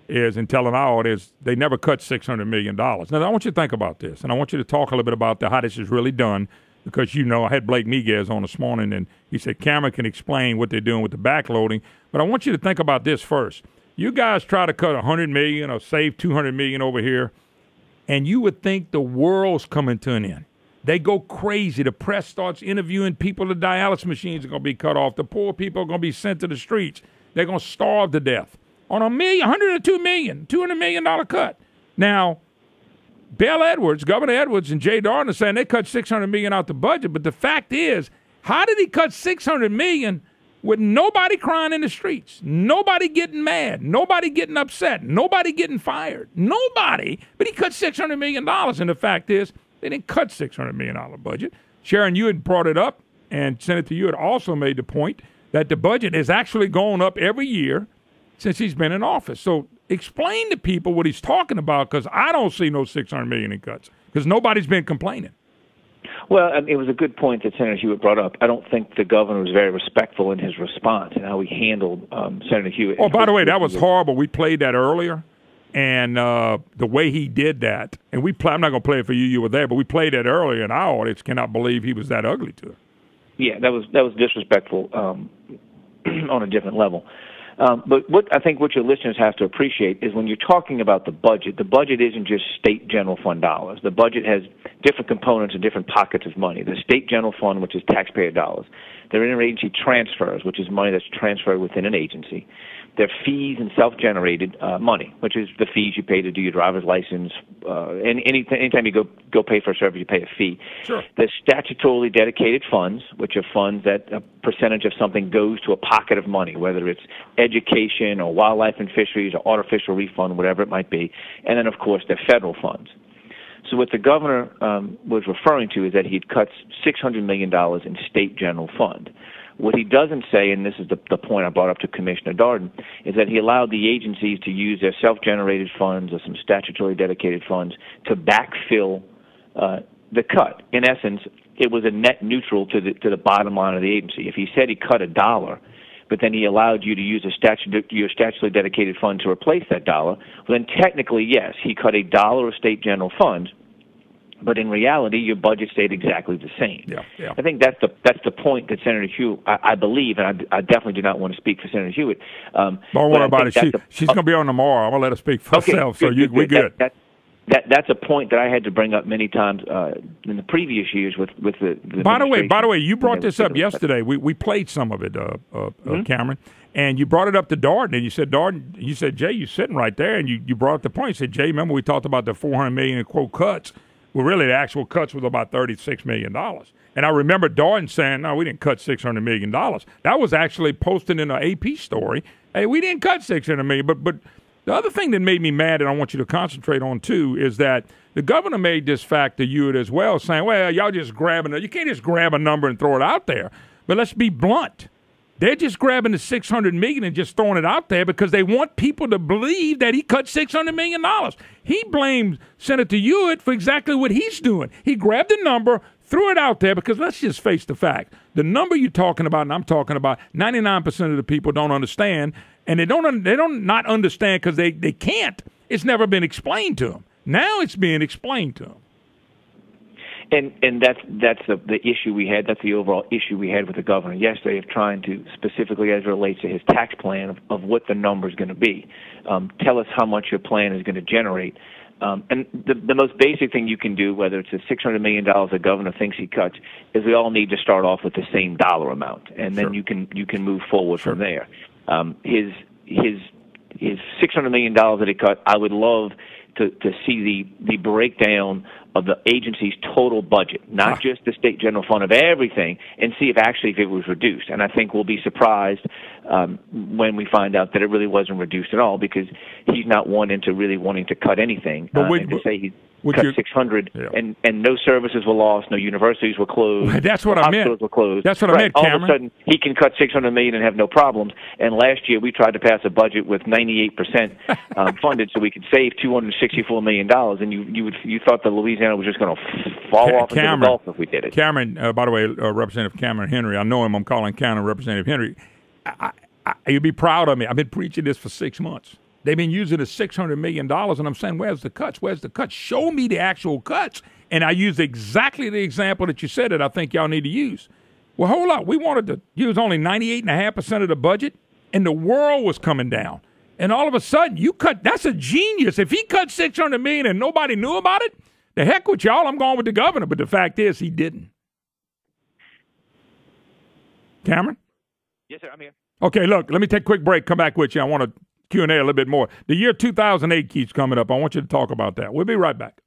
is in telling our audience they never cut $600 million. Now, I want you to think about this, and I want you to talk a little bit about how this is really done, because, I had Blake Miguez on this morning, and he said Cameron can explain what they're doing with the backloading. But I want you to think about this first. You guys try to cut $100 million or save $200 million over here, and you would think the world's coming to an end. They go crazy. The press starts interviewing people. The dialysis machines are going to be cut off. The poor people are going to be sent to the streets. They're going to starve to death on $102 million, $200 million cut. Now, Bel Edwards, Governor Edwards, and Jay Darden are saying they cut $600 million out the budget. But the fact is, how did he cut $600 million with nobody crying in the streets, nobody getting mad, nobody getting upset, nobody getting fired, nobody? But he cut $600 million, and the fact is, they didn't cut $600 million budget. Sharon Hewitt brought it up, and Senator Hewitt also made the point that the budget has actually gone up every year since he's been in office. So explain to people what he's talking about, because I don't see no $600 million in cuts, because nobody's been complaining. Well, it was a good point that Senator Hewitt brought up. I don't think the governor was very respectful in his response and how he handled Senator Hewitt. Oh, by the way, that was horrible. We played that earlier. And the way he did that, and I'm not going to play it for you. You were there, but we played that earlier, and our audience cannot believe he was that ugly to her. Yeah, that was disrespectful on a different level. But what your listeners have to appreciate is when you're talking about the budget isn't just state general fund dollars. The budget has different components and different pockets of money. The state general fund, which is taxpayer dollars. There are interagency transfers, which is money that's transferred within an agency. There are fees and self-generated money, which is the fees you pay to do your driver's license. Anytime you go pay for a service, you pay a fee. Sure. There's statutorily dedicated funds, which are funds that a percentage of something goes to a pocket of money, whether it's education or wildlife and fisheries or artificial refund, whatever it might be. And then, of course, there are federal funds. So what the governor was referring to is that he'd cut $600 million in state general fund. What he doesn't say, and this is the point I brought up to Commissioner Darden, is that he allowed the agencies to use their self-generated funds or some statutorily dedicated funds to backfill the cut. In essence, it was a net neutral to the bottom line of the agency. If he said he cut $1, but then he allowed you to use your statutorily dedicated fund to replace that $1, well, then technically, yes, he cut $1 of state general funds, but in reality, your budget stayed exactly the same. Yeah. I think that's the point that Senator Hewitt, I believe, and I definitely do not want to speak for Senator Hewitt. Don't worry about it. She's going to be on tomorrow. I'm going to let her speak for herself, so we're good. That's a point that I had to bring up many times in the previous years with the By the way, you brought this up yesterday. We played some of it, Cameron, and you brought it up to Darden, and you said, Jay, you're sitting right there, and you brought up the point. You said, Jay, remember we talked about the $400 million in quote cuts? Well, really, the actual cuts was about $36 million. And I remember Darden saying, no, we didn't cut $600 million. That was actually posted in an AP story. Hey, we didn't cut $600 million. But the other thing that made me mad, and I want you to concentrate on, too, is that the governor made this fact to Hewitt as well, saying, well, y'all just you can't just grab a number and throw it out there. But let's be blunt. They're just grabbing the $600 million and just throwing it out there because they want people to believe that he cut $600 million. He blames Senator Hewitt for exactly what he's doing. He grabbed the number, threw it out there because let's just face the fact. The number you're talking about and I'm talking about, 99% of the people don't understand, and they don't not understand because they can't. It's never been explained to them. Now it's being explained to them. And that's the issue we had. That's the overall issue we had with the governor yesterday of trying to, specifically as it relates to his tax plan, of what the number is going to be. Tell us how much your plan is going to generate. And the most basic thing you can do, whether it's the $600 million the governor thinks he cuts, is we all need to start off with the same dollar amount, and then you can move forward from there. His $600 million that he cut, I would love to see the breakdown of the agency's total budget, not just the state general fund, of everything, and see if it was reduced. And I think we'll be surprised when we find out that it really wasn't reduced at all, because he's not wanting to cut anything. And to say he cut 600 and no services were lost, no universities were closed, that's what I meant. Hospitals were closed. That's what I meant, Cameron. All of a sudden, he can cut $600 million and have no problems. And last year, we tried to pass a budget with 98% funded, so we could save $264 million. And you thought that Louisiana was just going to fall off into the Gulf if we did it. Cameron, by the way, Representative Cameron Henry. I know him. I'm calling Cameron Representative Henry. You'd be proud of me. I've been preaching this for 6 months. They've been using the $600 million, and I'm saying, where's the cuts? Where's the cuts? Show me the actual cuts. And I used exactly the example that you said that I think y'all need to use. Well, hold up. We wanted to use only 98.5% of the budget, and the world was coming down. And all of a sudden, you cut. That's a genius. If he cut $600 million and nobody knew about it, the heck with y'all. I'm going with the governor. But the fact is, he didn't. Cameron? Yes, sir. I'm here. Okay, look, let me take a quick break. Come back with you. I want to Q&A a little bit more. The year 2008 keeps coming up. I want you to talk about that. We'll be right back.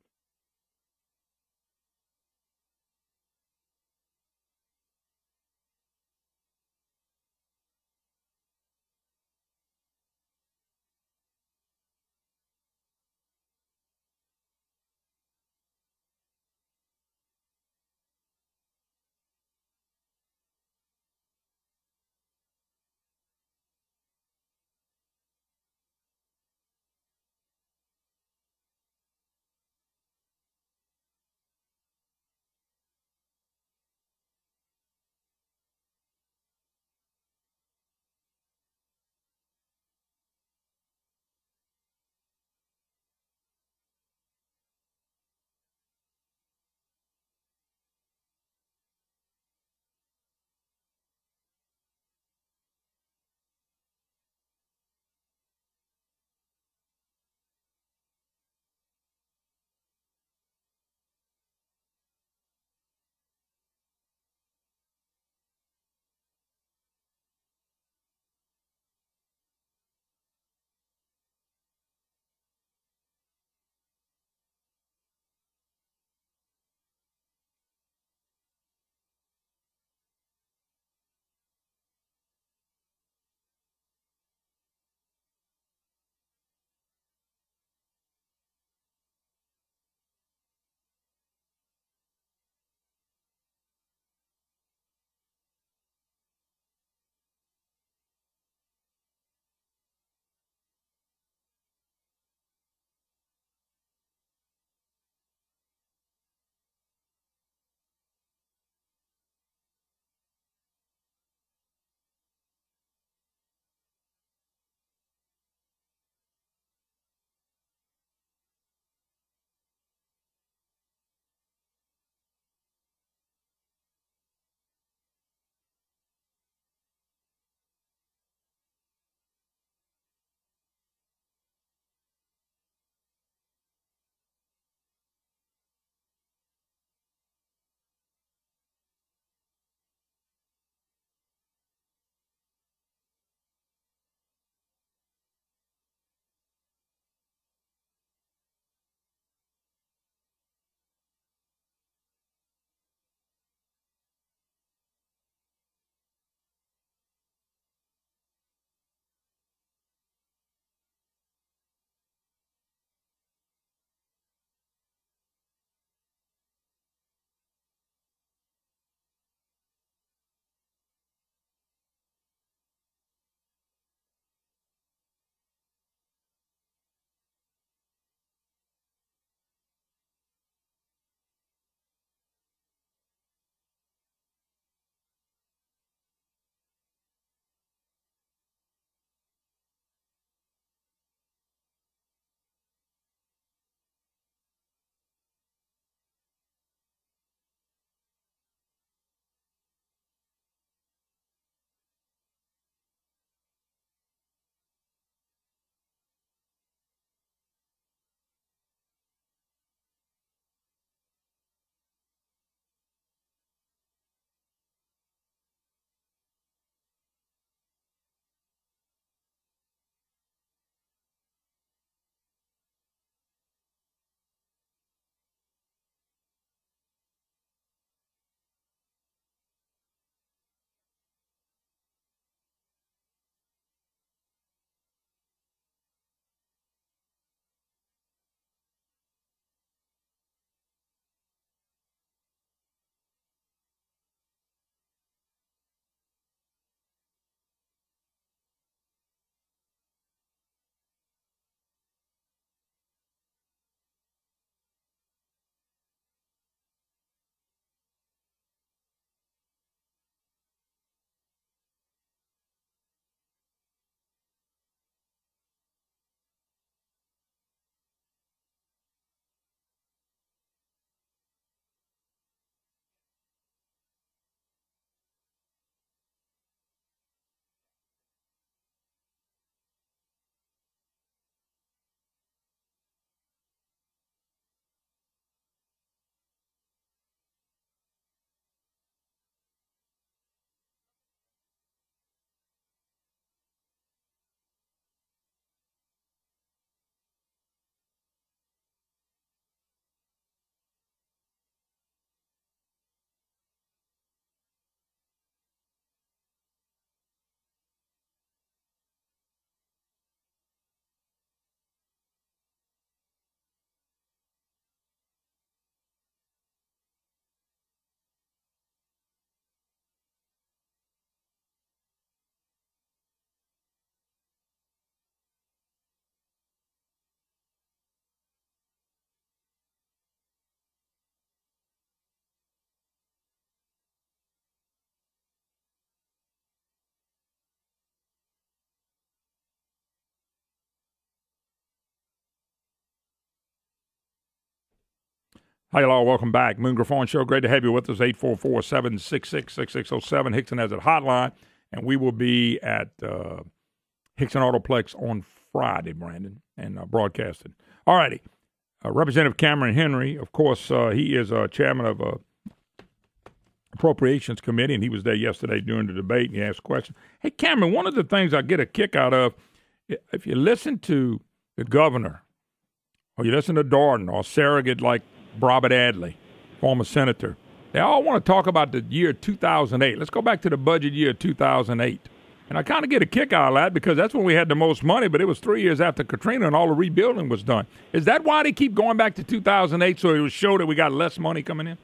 Hi, hello, welcome back. Moon Griffon Show. Great to have you with us. 844-766-6607. Hickson has a hotline, and we will be at Hickson Autoplex on Friday, Brandon, and broadcasting. All righty. Representative Cameron Henry, of course, he is chairman of Appropriations Committee, and he was there yesterday during the debate, and he asked questions. Hey, Cameron, one of the things I get a kick out of, if you listen to the governor, or you listen to Darden, or surrogate like Robert Adley, former senator, they all want to talk about the year 2008. Let's go back to the budget year 2008. And I kind of get a kick out of that because that's when we had the most money, but it was 3 years after Katrina and all the rebuilding was done. Is that why they keep going back to 2008, so it would show that we got less money coming in?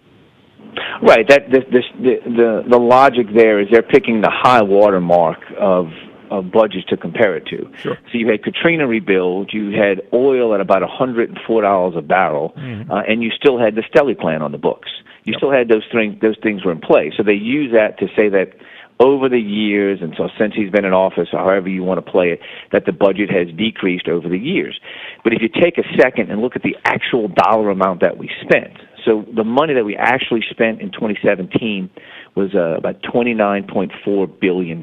Right. The logic there is they're picking the high water mark of budgets to compare it to. Sure. So you had Katrina rebuild, you had oil at about $104 a barrel, and you still had the Stelly plan on the books. You still had those things were in place. So they use that to say that over the years, and so since he's been in office, or however you want to play it, that the budget has decreased over the years. But if you take a second and look at the actual dollar amount that we spent, so the money that we actually spent in 2017 was about $29.4 billion.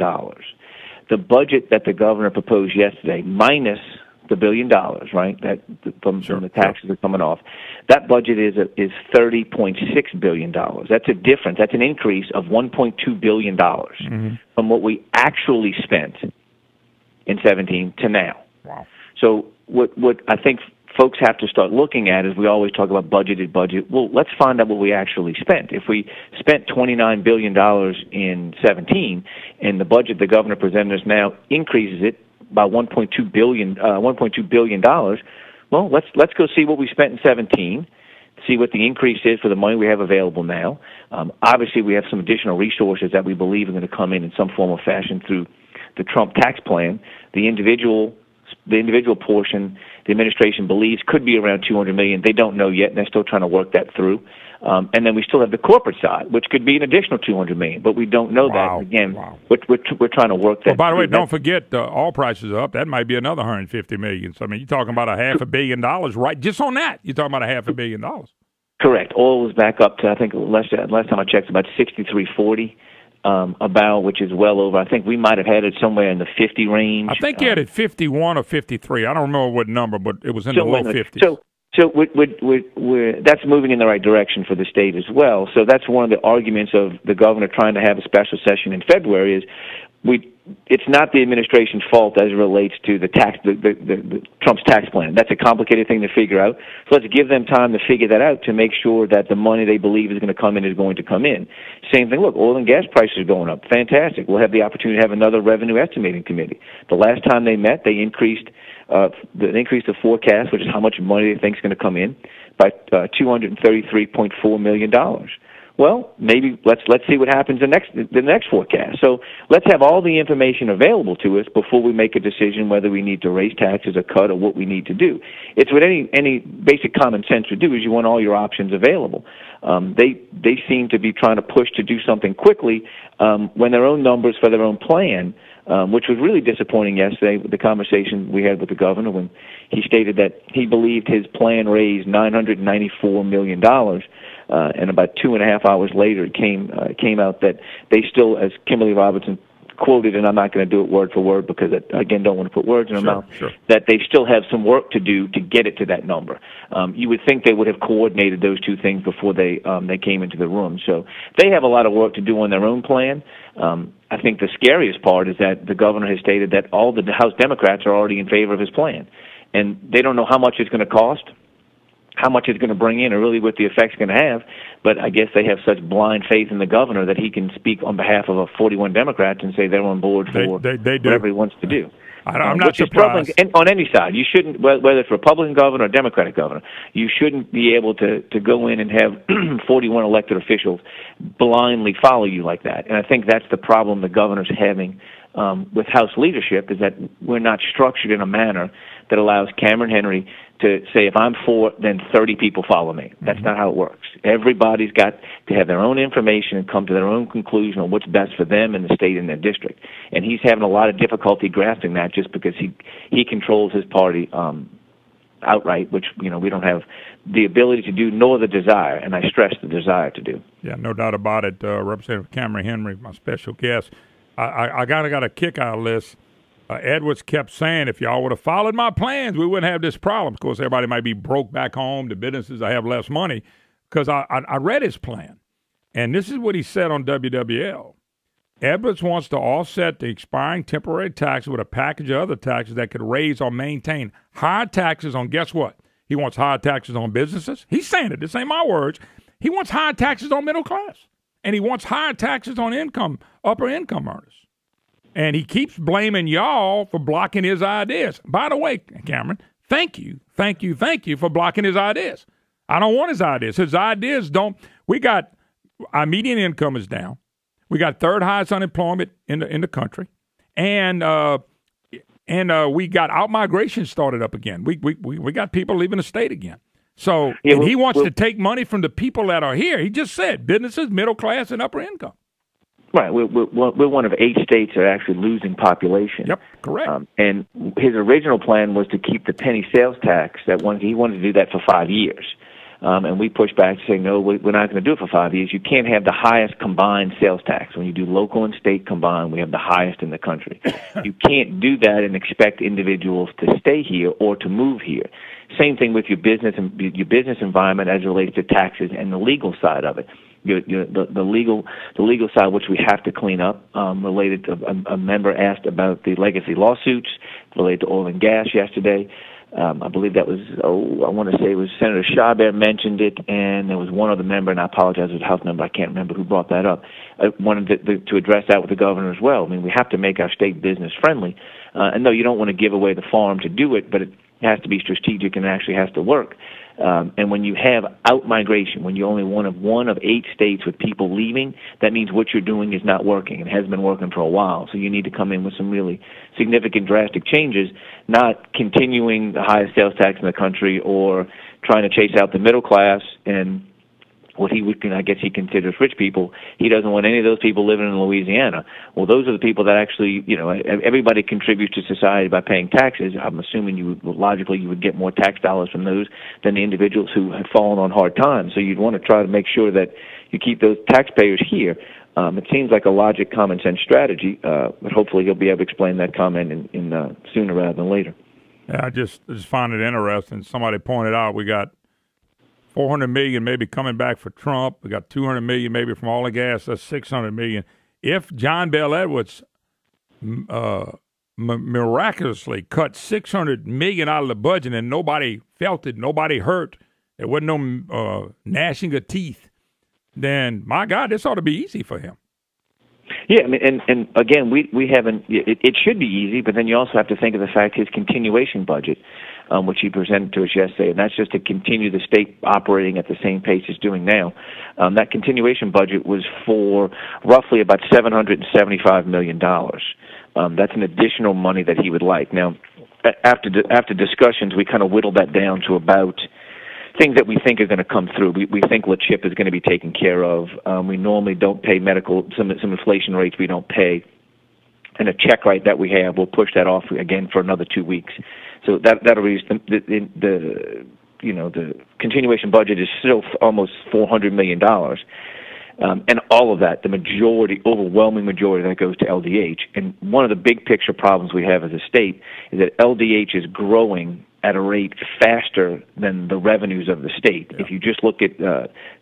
The budget that the governor proposed yesterday, minus the $1 billion, right, that from the taxes are coming off, that budget is $30.6 billion. That's a difference. That's an increase of $1.2 billion from what we actually spent in 17 to now. Wow. So what I think folks have to start looking at is we always talk about budget. Well, let's find out what we actually spent. If we spent $29 billion in 17, and the budget the governor presented us now increases it by $1.2 billion, well, let's go see what we spent in 17, see what the increase is for the money we have available now. Obviously, we have some additional resources that we believe are going to come in some form or fashion through the Trump tax plan. The individual portion, the administration believes could be around $200 million. They don't know yet, and they're still trying to work that through. And then we still have the corporate side, which could be an additional $200 million, but we don't know that. Again, we're trying to work that. Well, by the way, don't forget all prices are up. That might be another $150 million. So I mean, you're talking about $500 million, right? Just on that, you're talking about $500 million. Correct. Oil was back up to, I think last time I checked, about $63.40 a barrel, which is well over. I think we might have had it somewhere in the 50 range. I think you had it 51 or 53. I don't remember what number, but it was in the low 50s. So that's moving in the right direction for the state as well. So that's one of the arguments of the governor trying to have a special session in February is it's not the administration's fault as it relates to the Trump's tax plan. That's a complicated thing to figure out. So let's give them time to figure that out to make sure that the money they believe is going to come in is going to come in. Same thing. Look, oil and gas prices are going up. Fantastic. We'll have the opportunity to have another revenue estimating committee. The last time they met, they increased the forecast, which is how much money they think is going to come in, by $233.4 million. Well, maybe let's see what happens the next forecast. So let's have all the information available to us before we make a decision whether we need to raise taxes or cut or what we need to do. It's what any basic common sense would do is you want all your options available. They seem to be trying to push to do something quickly when their own numbers for their own plan, which was really disappointing yesterday with the conversation we had with the governor when he stated that he believed his plan raised $994 million. And about 2.5 hours later, it came out that they still, as Kimberly Robertson quoted, and I'm not going to do it word for word because I, again, don't want to put words in her mouth, that they still have some work to do to get it to that number. You would think they would have coordinated those two things before they came into the room. So they have a lot of work to do on their own plan. I think the scariest part is that the governor has stated that all the House Democrats are already in favor of his plan. And they don't know how much it's going to cost, how much it's going to bring in, or really what the effect's going to have. But I guess they have such blind faith in the governor that he can speak on behalf of 41 Democrats and say they're on board for whatever he wants to do. I'm not surprised. On any side, you shouldn't, whether it's Republican governor or Democratic governor, you shouldn't be able to go in and have 41 elected officials blindly follow you like that. And I think that's the problem the governor's having with House leadership, is that we're not structured in a manner that allows Cameron Henry to say, if I'm for, then 30 people follow me. That's not how it works. Everybody's got to have their own information and come to their own conclusion on what's best for them and the state and their district. And he's having a lot of difficulty grasping that just because he controls his party outright, which we don't have the ability to do, nor the desire, and I stress the desire to do. Yeah, no doubt about it. Representative Cameron Henry, my special guest. I got a kick out of this. Edwards kept saying, if y'all would have followed my plans, we wouldn't have this problem. Of course, everybody might be broke back home. The businesses have less money. Because I read his plan, and this is what he said on WWL. Edwards wants to offset the expiring temporary taxes with a package of other taxes that could raise or maintain higher taxes on, guess what? He wants higher taxes on businesses. He's saying it. This ain't my words. He wants higher taxes on middle class, and he wants higher taxes on upper income earners. And he keeps blaming y'all for blocking his ideas. By the way, Cameron, thank you for blocking his ideas. I don't want his ideas. His ideas don't. Our median income is down. We got third highest unemployment in the country, and we got out-migration started up again. We got people leaving the state again. So he wants to take money from the people that are here. He just said businesses, middle class, and upper income. Right, we're one of 8 states that are actually losing population. Yep, correct. And his original plan was to keep the penny sales tax. He wanted to do that for 5 years. And we pushed back to say, no, we're not going to do it for 5 years. You can't have the highest combined sales tax. When you do local and state combined, we have the highest in the country. You can't do that and expect individuals to stay here or to move here. Same thing with your business environment as it relates to taxes and the legal side of it. The legal side, which we have to clean up, related to a member asked about the legacy lawsuits related to oil and gas yesterday. I believe that was, I want to say it was Senator Chabert mentioned it, and there was one other member, and I apologize, it was a House member, I can't remember who brought that up. I wanted to address that with the governor as well. I mean, we have to make our state business friendly. And no, you don't want to give away the farm to do it, but it has to be strategic and it actually has to work. And when you have out-migration, when you're only one of 8 states with people leaving, that means what you're doing is not working and has been working for a while. So you need to come in with some really significant, drastic changes, not continuing the highest sales tax in the country or trying to chase out the middle class and what he considers rich people. He doesn't want any of those people living in Louisiana. Well, those are the people that actually, everybody contributes to society by paying taxes. I'm assuming logically you would get more tax dollars from those than the individuals who have fallen on hard times. So you'd want to try to make sure that you keep those taxpayers here. It seems like a logic, common sense strategy, but hopefully he'll be able to explain that comment in sooner rather than later. Yeah, I just find it interesting. Somebody pointed out we got $400 million maybe coming back for Trump. We got $200 million maybe from all the gas. That's $600 million. If John Bel Edwards miraculously cut $600 million out of the budget and nobody felt it, nobody hurt, there wasn't no gnashing of teeth, then my God, this ought to be easy for him. Yeah, I mean, and again, we haven't. It should be easy, but then you also have to think of the fact his continuation budget, which he presented to us yesterday, and that's just to continue the state operating at the same pace it's doing now. That continuation budget was for roughly about $775 million. That's an additional money that he would like. Now, after discussions, we kind of whittled that down to about things that we think are going to come through. We think La Chip is going to be taken care of. We normally don't pay medical, some inflation rates we don't pay. And a check rate that we have, we'll push that off again for another 2 weeks. So that'll reduce the continuation budget is still almost $400 million. And all of that, the overwhelming majority, that goes to LDH. And one of the big picture problems we have as a state is that LDH is growing at a rate faster than the revenues of the state. Yeah. If you just look at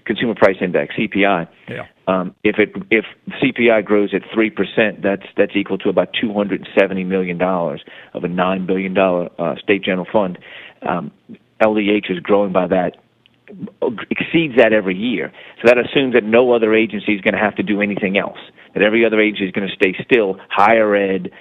Consumer Price Index, CPI, if CPI grows at 3%, that's equal to about $270 million of a $9 billion state general fund. LDH is growing by that, exceeds that every year. So that assumes that no other agency is going to have to do anything else, that every other agency is going to stay still, higher ed,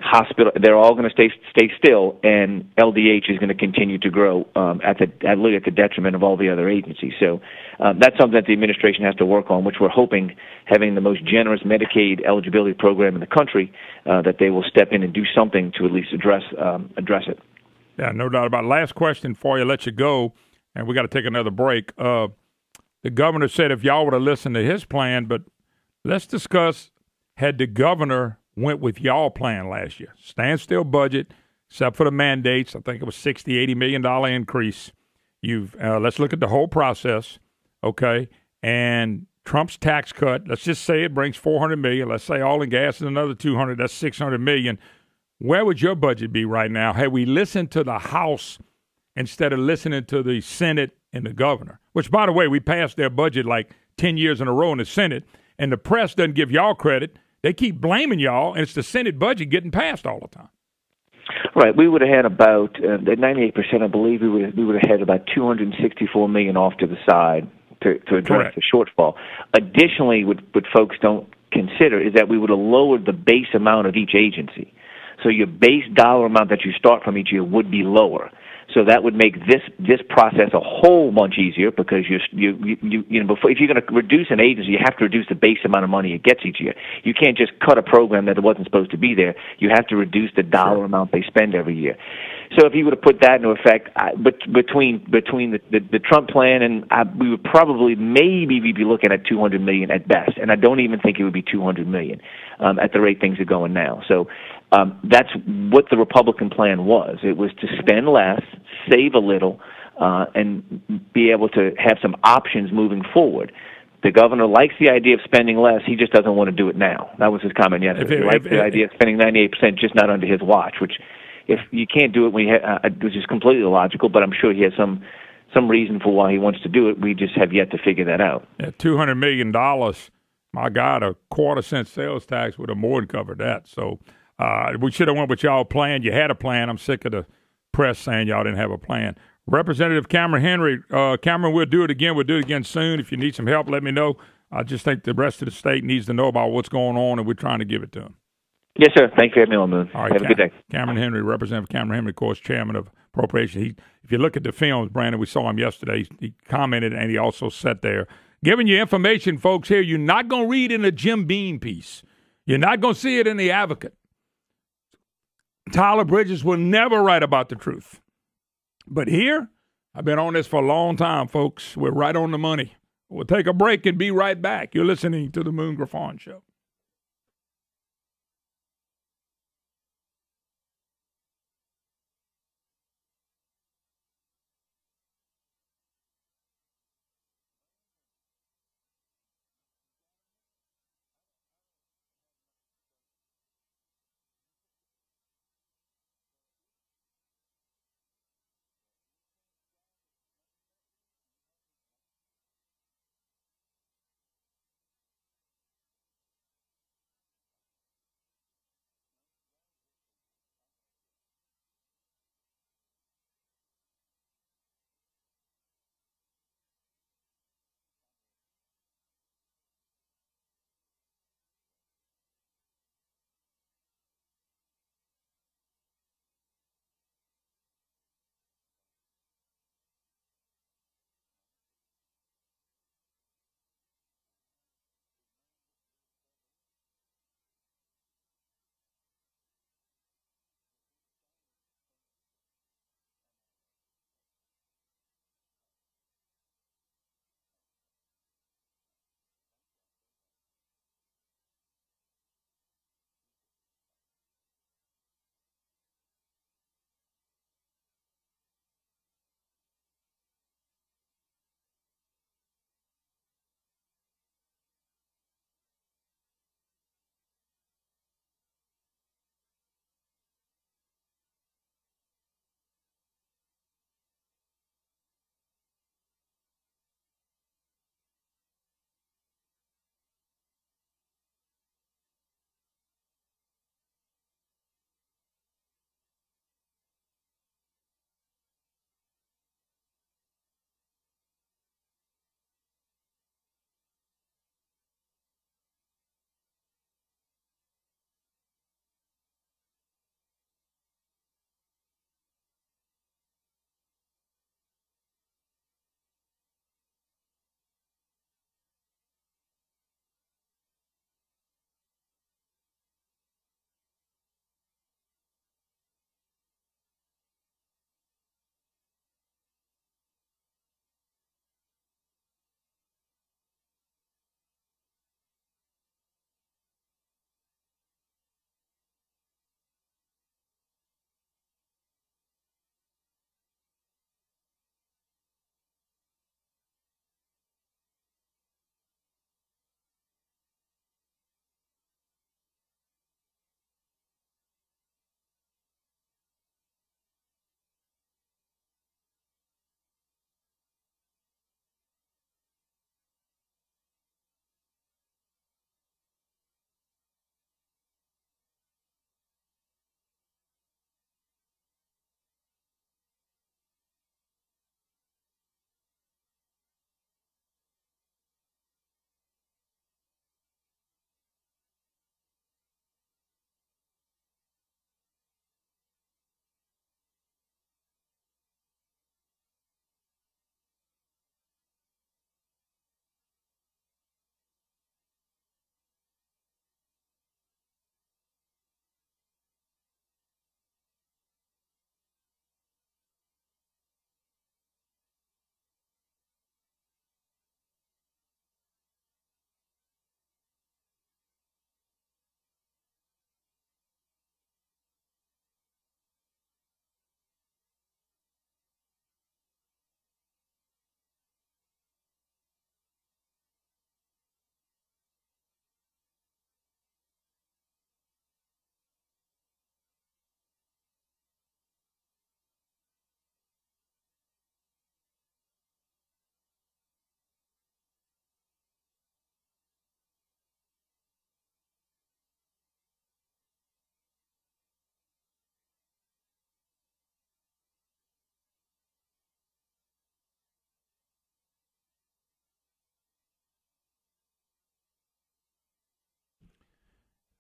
hospital, they're all going to stay still, and LDH is going to continue to grow at the detriment of all the other agencies. So that's something that the administration has to work on, which we're hoping, having the most generous Medicaid eligibility program in the country, that they will step in and do something to at least address it. Yeah, no doubt about it. Last question for you, let you go, and we got to take another break. The governor said if y'all would have listened to his plan, but let's discuss, had the governor went with y'all plan last year, standstill budget, except for the mandates. I think it was $60, $80 million increase. Let's look at the whole process, okay? And Trump's tax cut, let's just say it brings $400 million. Let's say all in gas is another $200. That's $600 million. Where would your budget be right now had we listened to the House instead of listening to the Senate and the governor? Which, by the way, we passed their budget like 10 years in a row in the Senate, and the press doesn't give y'all credit. They keep blaming y'all, and it's the Senate budget getting passed all the time. Right, we would have had about at 98%. I believe we would have had about $264 million off to the side to address the shortfall. Additionally, what folks don't consider is that we would have lowered the base amount of each agency. So your base dollar amount that you start from each year would be lower. So that would make this process a whole bunch easier because if you're going to reduce an agency, you have to reduce the base amount of money it gets each year. You can't just cut a program that wasn't supposed to be there. You have to reduce the dollar amount they spend every year. So if you would have put that into effect, between the Trump plan and we would probably we'd be looking at $200 million at best, and I don't even think it would be $200 million at the rate things are going now. So that's what the Republican plan was. It was to spend less, save a little, and be able to have some options moving forward. The governor likes the idea of spending less. He just doesn't want to do it now. That was his comment yesterday. He likes the idea of spending 98%, just not under his watch, which if you can't do it, which is completely illogical, but I'm sure he has some reason for why he wants to do it. We just have yet to figure that out. Yeah, $200 million, my God, a quarter-cent sales tax would have more than covered that. So we should have went with y'all plan. You had a plan. I'm sick of the press saying y'all didn't have a plan. Representative Cameron Henry, Cameron, we'll do it again. We'll do it again soon. If you need some help, let me know. I just think the rest of the state needs to know about what's going on, and we're trying to give it to them. Yes, sir. Thank you for having me on, Moon. All right, have a good day. Cameron Henry, Representative Cameron Henry, of course, Chairman of Appropriations. If you look at the films, Brandon, we saw him yesterday. He commented, and he also sat there giving you information, folks, here. You're not going to read in a Jim Beam piece. You're not going to see it in The Advocate. Tyler Bridges will never write about the truth. But here, I've been on this for a long time, folks. We're right on the money. We'll take a break and be right back. You're listening to the Moon Griffon Show.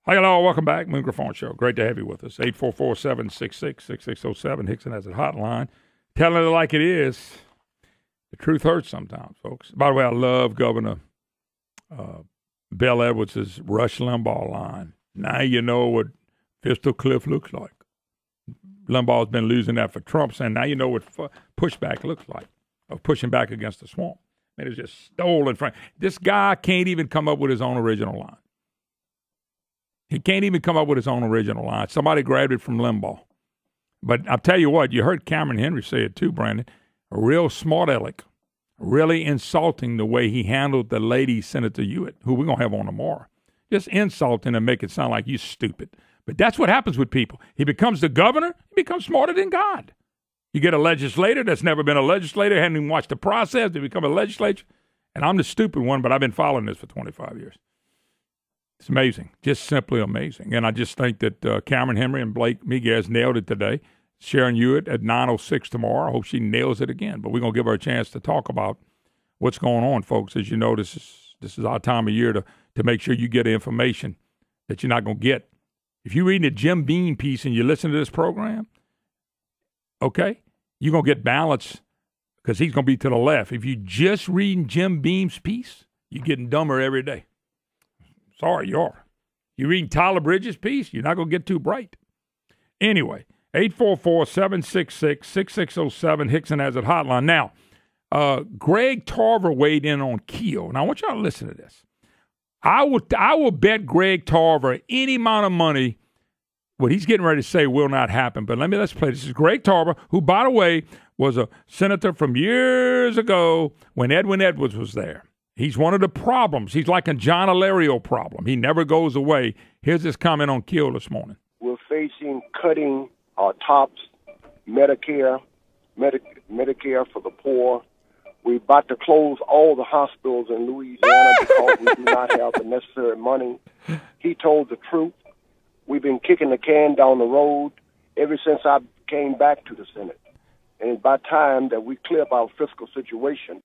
Hi, hello. Welcome back. Moon Griffon Show. Great to have you with us. 844-766-6607. Hickson has a hotline. Telling it like it is. The truth hurts sometimes, folks. By the way, I love Governor Bel Edwards' Rush Limbaugh line. Now you know what Pistol Cliff looks like. Limbaugh's been losing that for Trump, saying now you know what pushback looks like, of pushing back against the swamp. Man, it's just stolen from. This guy can't even come up with his own original line. He can't even come up with his own original line. Somebody grabbed it from Limbaugh. But I'll tell you what, you heard Cameron Henry say it too, Brandon. A real smart aleck, really insulting the way he handled the lady Senator Hewitt, who we're going to have on tomorrow. Just insulting and make it sound like you stupid. But that's what happens with people. He becomes the governor, he becomes smarter than God. You get a legislator that's never been a legislator, hadn't even watched the process, they become a legislature. And I'm the stupid one, but I've been following this for 25 years. It's amazing, just simply amazing. And I just think that Cameron Henry and Blake Miguez nailed it today. Sharon Hewitt at 9:06 tomorrow. I hope she nails it again. But we're going to give her a chance to talk about what's going on, folks. As you know, this is our time of year to make sure you get information that you're not going to get. If you're reading a Jim Beam piece and you listen to this program, okay, you're going to get balance because he's going to be to the left. If you're just reading Jim Beam's piece, you're getting dumber every day. Sorry, you are. You're reading Tyler Bridges' piece, you're not going to get too bright. Anyway, 844-766-6607, Hickson has it hotline. Now, Greg Tarver weighed in on Keel. Now, I want y'all to listen to this. I will bet Greg Tarver any amount of money. What he's getting ready to say will not happen. But let's play. This is Greg Tarver, who, by the way, was a senator from years ago when Edwin Edwards was there. He's one of the problems. He's like a John Alario problem. He never goes away. Here's his comment on Keel this morning. We're facing cutting our TOPS, Medicare for the poor. We're about to close all the hospitals in Louisiana because we do not have the necessary money. He told the truth. We've been kicking the can down the road ever since I came back to the Senate. And it's about time that we clear up our fiscal situation.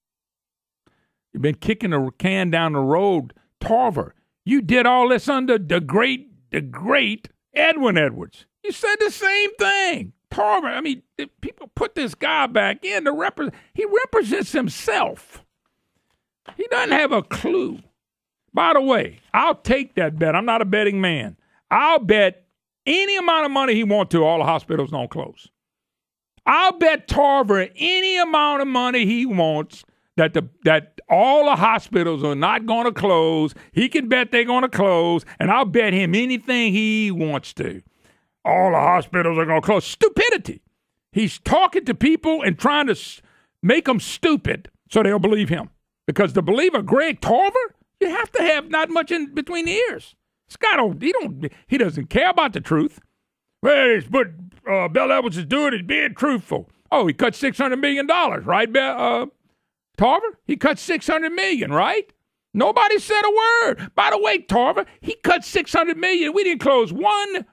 You've been kicking the can down the road. Tarver, you did all this under the great Edwin Edwards. You said the same thing. Tarver, I mean, people put this guy back in to represent. He represents himself. He doesn't have a clue. By the way, I'll take that bet. I'm not a betting man. I'll bet any amount of money he wants to, all the hospitals don't close. I'll bet Tarver any amount of money he wants that all the hospitals are not going to close. He can bet they're going to close, and I'll bet him anything he wants to. All the hospitals are going to close. Stupidity. He's talking to people and trying to make them stupid so they'll believe him. Because to believe a Greg Tarver, you have to have not much in between the ears. This guy he doesn't care about the truth. Well, but Bel Edwards is doing it, being truthful. Oh, he cut $600 million, right, Tarver? He cut $600 million, right? Nobody said a word. By the way, Tarver, he cut $600 million. We didn't close one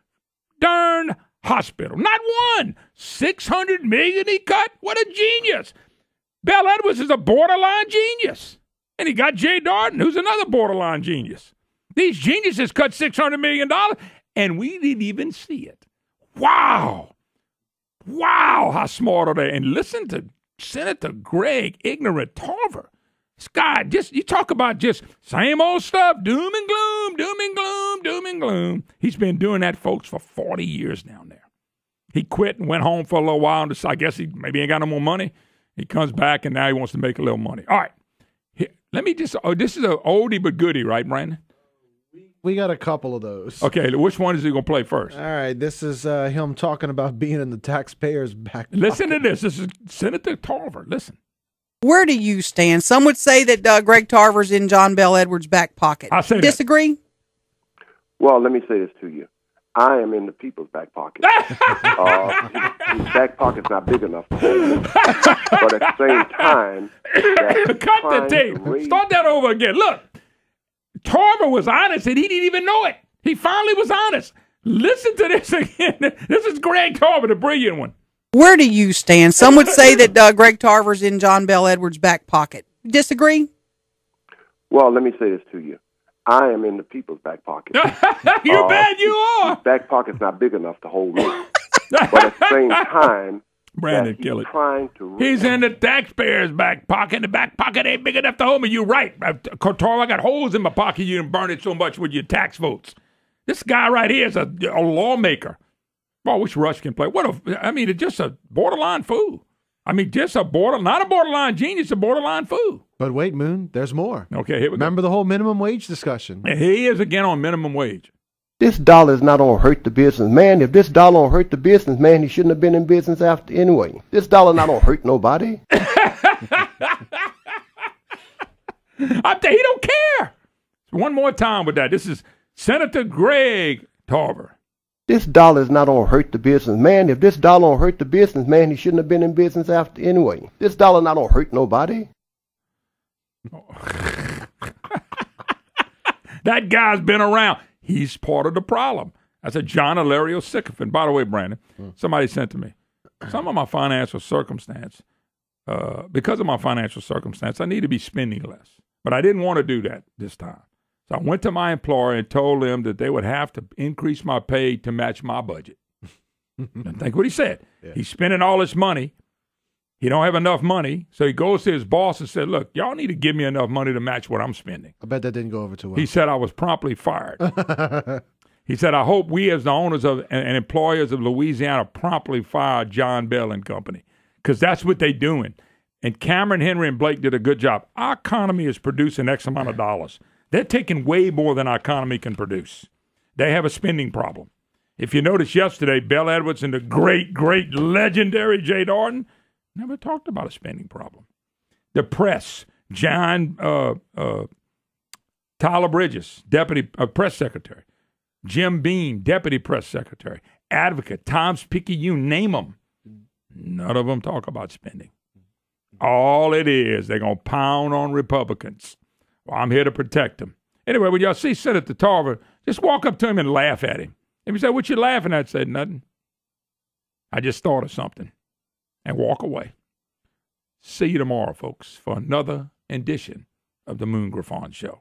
darn hospital. Not one. $600 million he cut? What a genius. Bel Edwards is a borderline genius. And he got Jay Darden, who's another borderline genius. These geniuses cut $600 million, and we didn't even see it. Wow. Wow, how smart are they? And listen to Senator Greg Ignorant Tarver. This guy, you talk about just same old stuff, doom and gloom, doom and gloom, doom and gloom. He's been doing that, folks, for 40 years down there. He quit and went home for a little while, and I guess he maybe ain't got no more money. He comes back, and now he wants to make a little money. All right. Let me just, this is an oldie but goodie, right, Brandon? We got a couple of those. Okay, which one is he going to play first? All right, this is him talking about being in the taxpayer's back pocket. Listen to this. This is Senator Tarver. Listen. Where do you stand? Some would say that Greg Tarver's in John Bel Edwards' back pocket. I say disagree? Well, let me say this to you. I am in the people's back pocket. His back pocket's not big enough for him. But at the same time, cut the tape. Start that over again. Look. Tarver was honest, and he didn't even know it. He finally was honest. Listen to this again. This is Greg Tarver, the brilliant one. Where do you stand? Some would say that Greg Tarver's in John Bel Edwards' back pocket. Disagree? Well, let me say this to you. I am in the people's back pocket. You bet you are. His back pocket's not big enough to hold me. But at the same time, Brandon, he's kill it. trying to... He's in the taxpayer's back pocket. The back pocket ain't big enough to hold me. You're right. Toro, I got holes in my pocket. You didn't burn it so much with your tax votes. This guy right here is a lawmaker. Well, I wish Rush can play. It's just a borderline fool. I mean, just not a borderline genius, a borderline fool. But wait, Moon, there's more. Okay, here we Remember the whole minimum wage discussion. And he is again on minimum wage. This dollar is not going to hurt the businessman. If this dollar don't hurt the businessman, he shouldn't have been in business after anyway. This dollar not going to hurt nobody. He don't care. One more time with that. This is Senator Greg Tarver. This dollar is not going to hurt the businessman. If this dollar don't hurt the businessman, he shouldn't have been in business after anyway. This dollar not going to hurt nobody. That guy's been around. He's part of the problem. That's a John Hilario sycophant. By the way, Brandon, somebody sent to me, some of my financial circumstance, because of my financial circumstance, I need to be spending less. But I didn't want to do that this time. So I went to my employer and told them that they would have to increase my pay to match my budget. And think what he said. Yeah. He's spending all this money. He don't have enough money. So he goes to his boss and said, look, y'all need to give me enough money to match what I'm spending. I bet that didn't go over too well. He said I was promptly fired. He said, I hope we as the owners of and employers of Louisiana promptly fire John Bel and Company, because that's what they're doing. And Cameron, Henry, and Blake did a good job. Our economy is producing X amount of dollars. They're taking way more than our economy can produce. They have a spending problem. If you noticed yesterday, Bel Edwards and the great, great, legendary Jay Darden never talked about a spending problem. The press, John Tyler Bridges, deputy press secretary, Jim Beam, deputy press secretary, advocate, Tom's Picayune, name them. None of them talk about spending. All it is, they're going to pound on Republicans. Well, I'm here to protect them. Anyway, when y'all see Senator Tarver, just walk up to him and laugh at him. If you say, what you laughing at? Said, nothing. I just thought of something. And walk away. See you tomorrow, folks, for another edition of the Moon Griffon Show.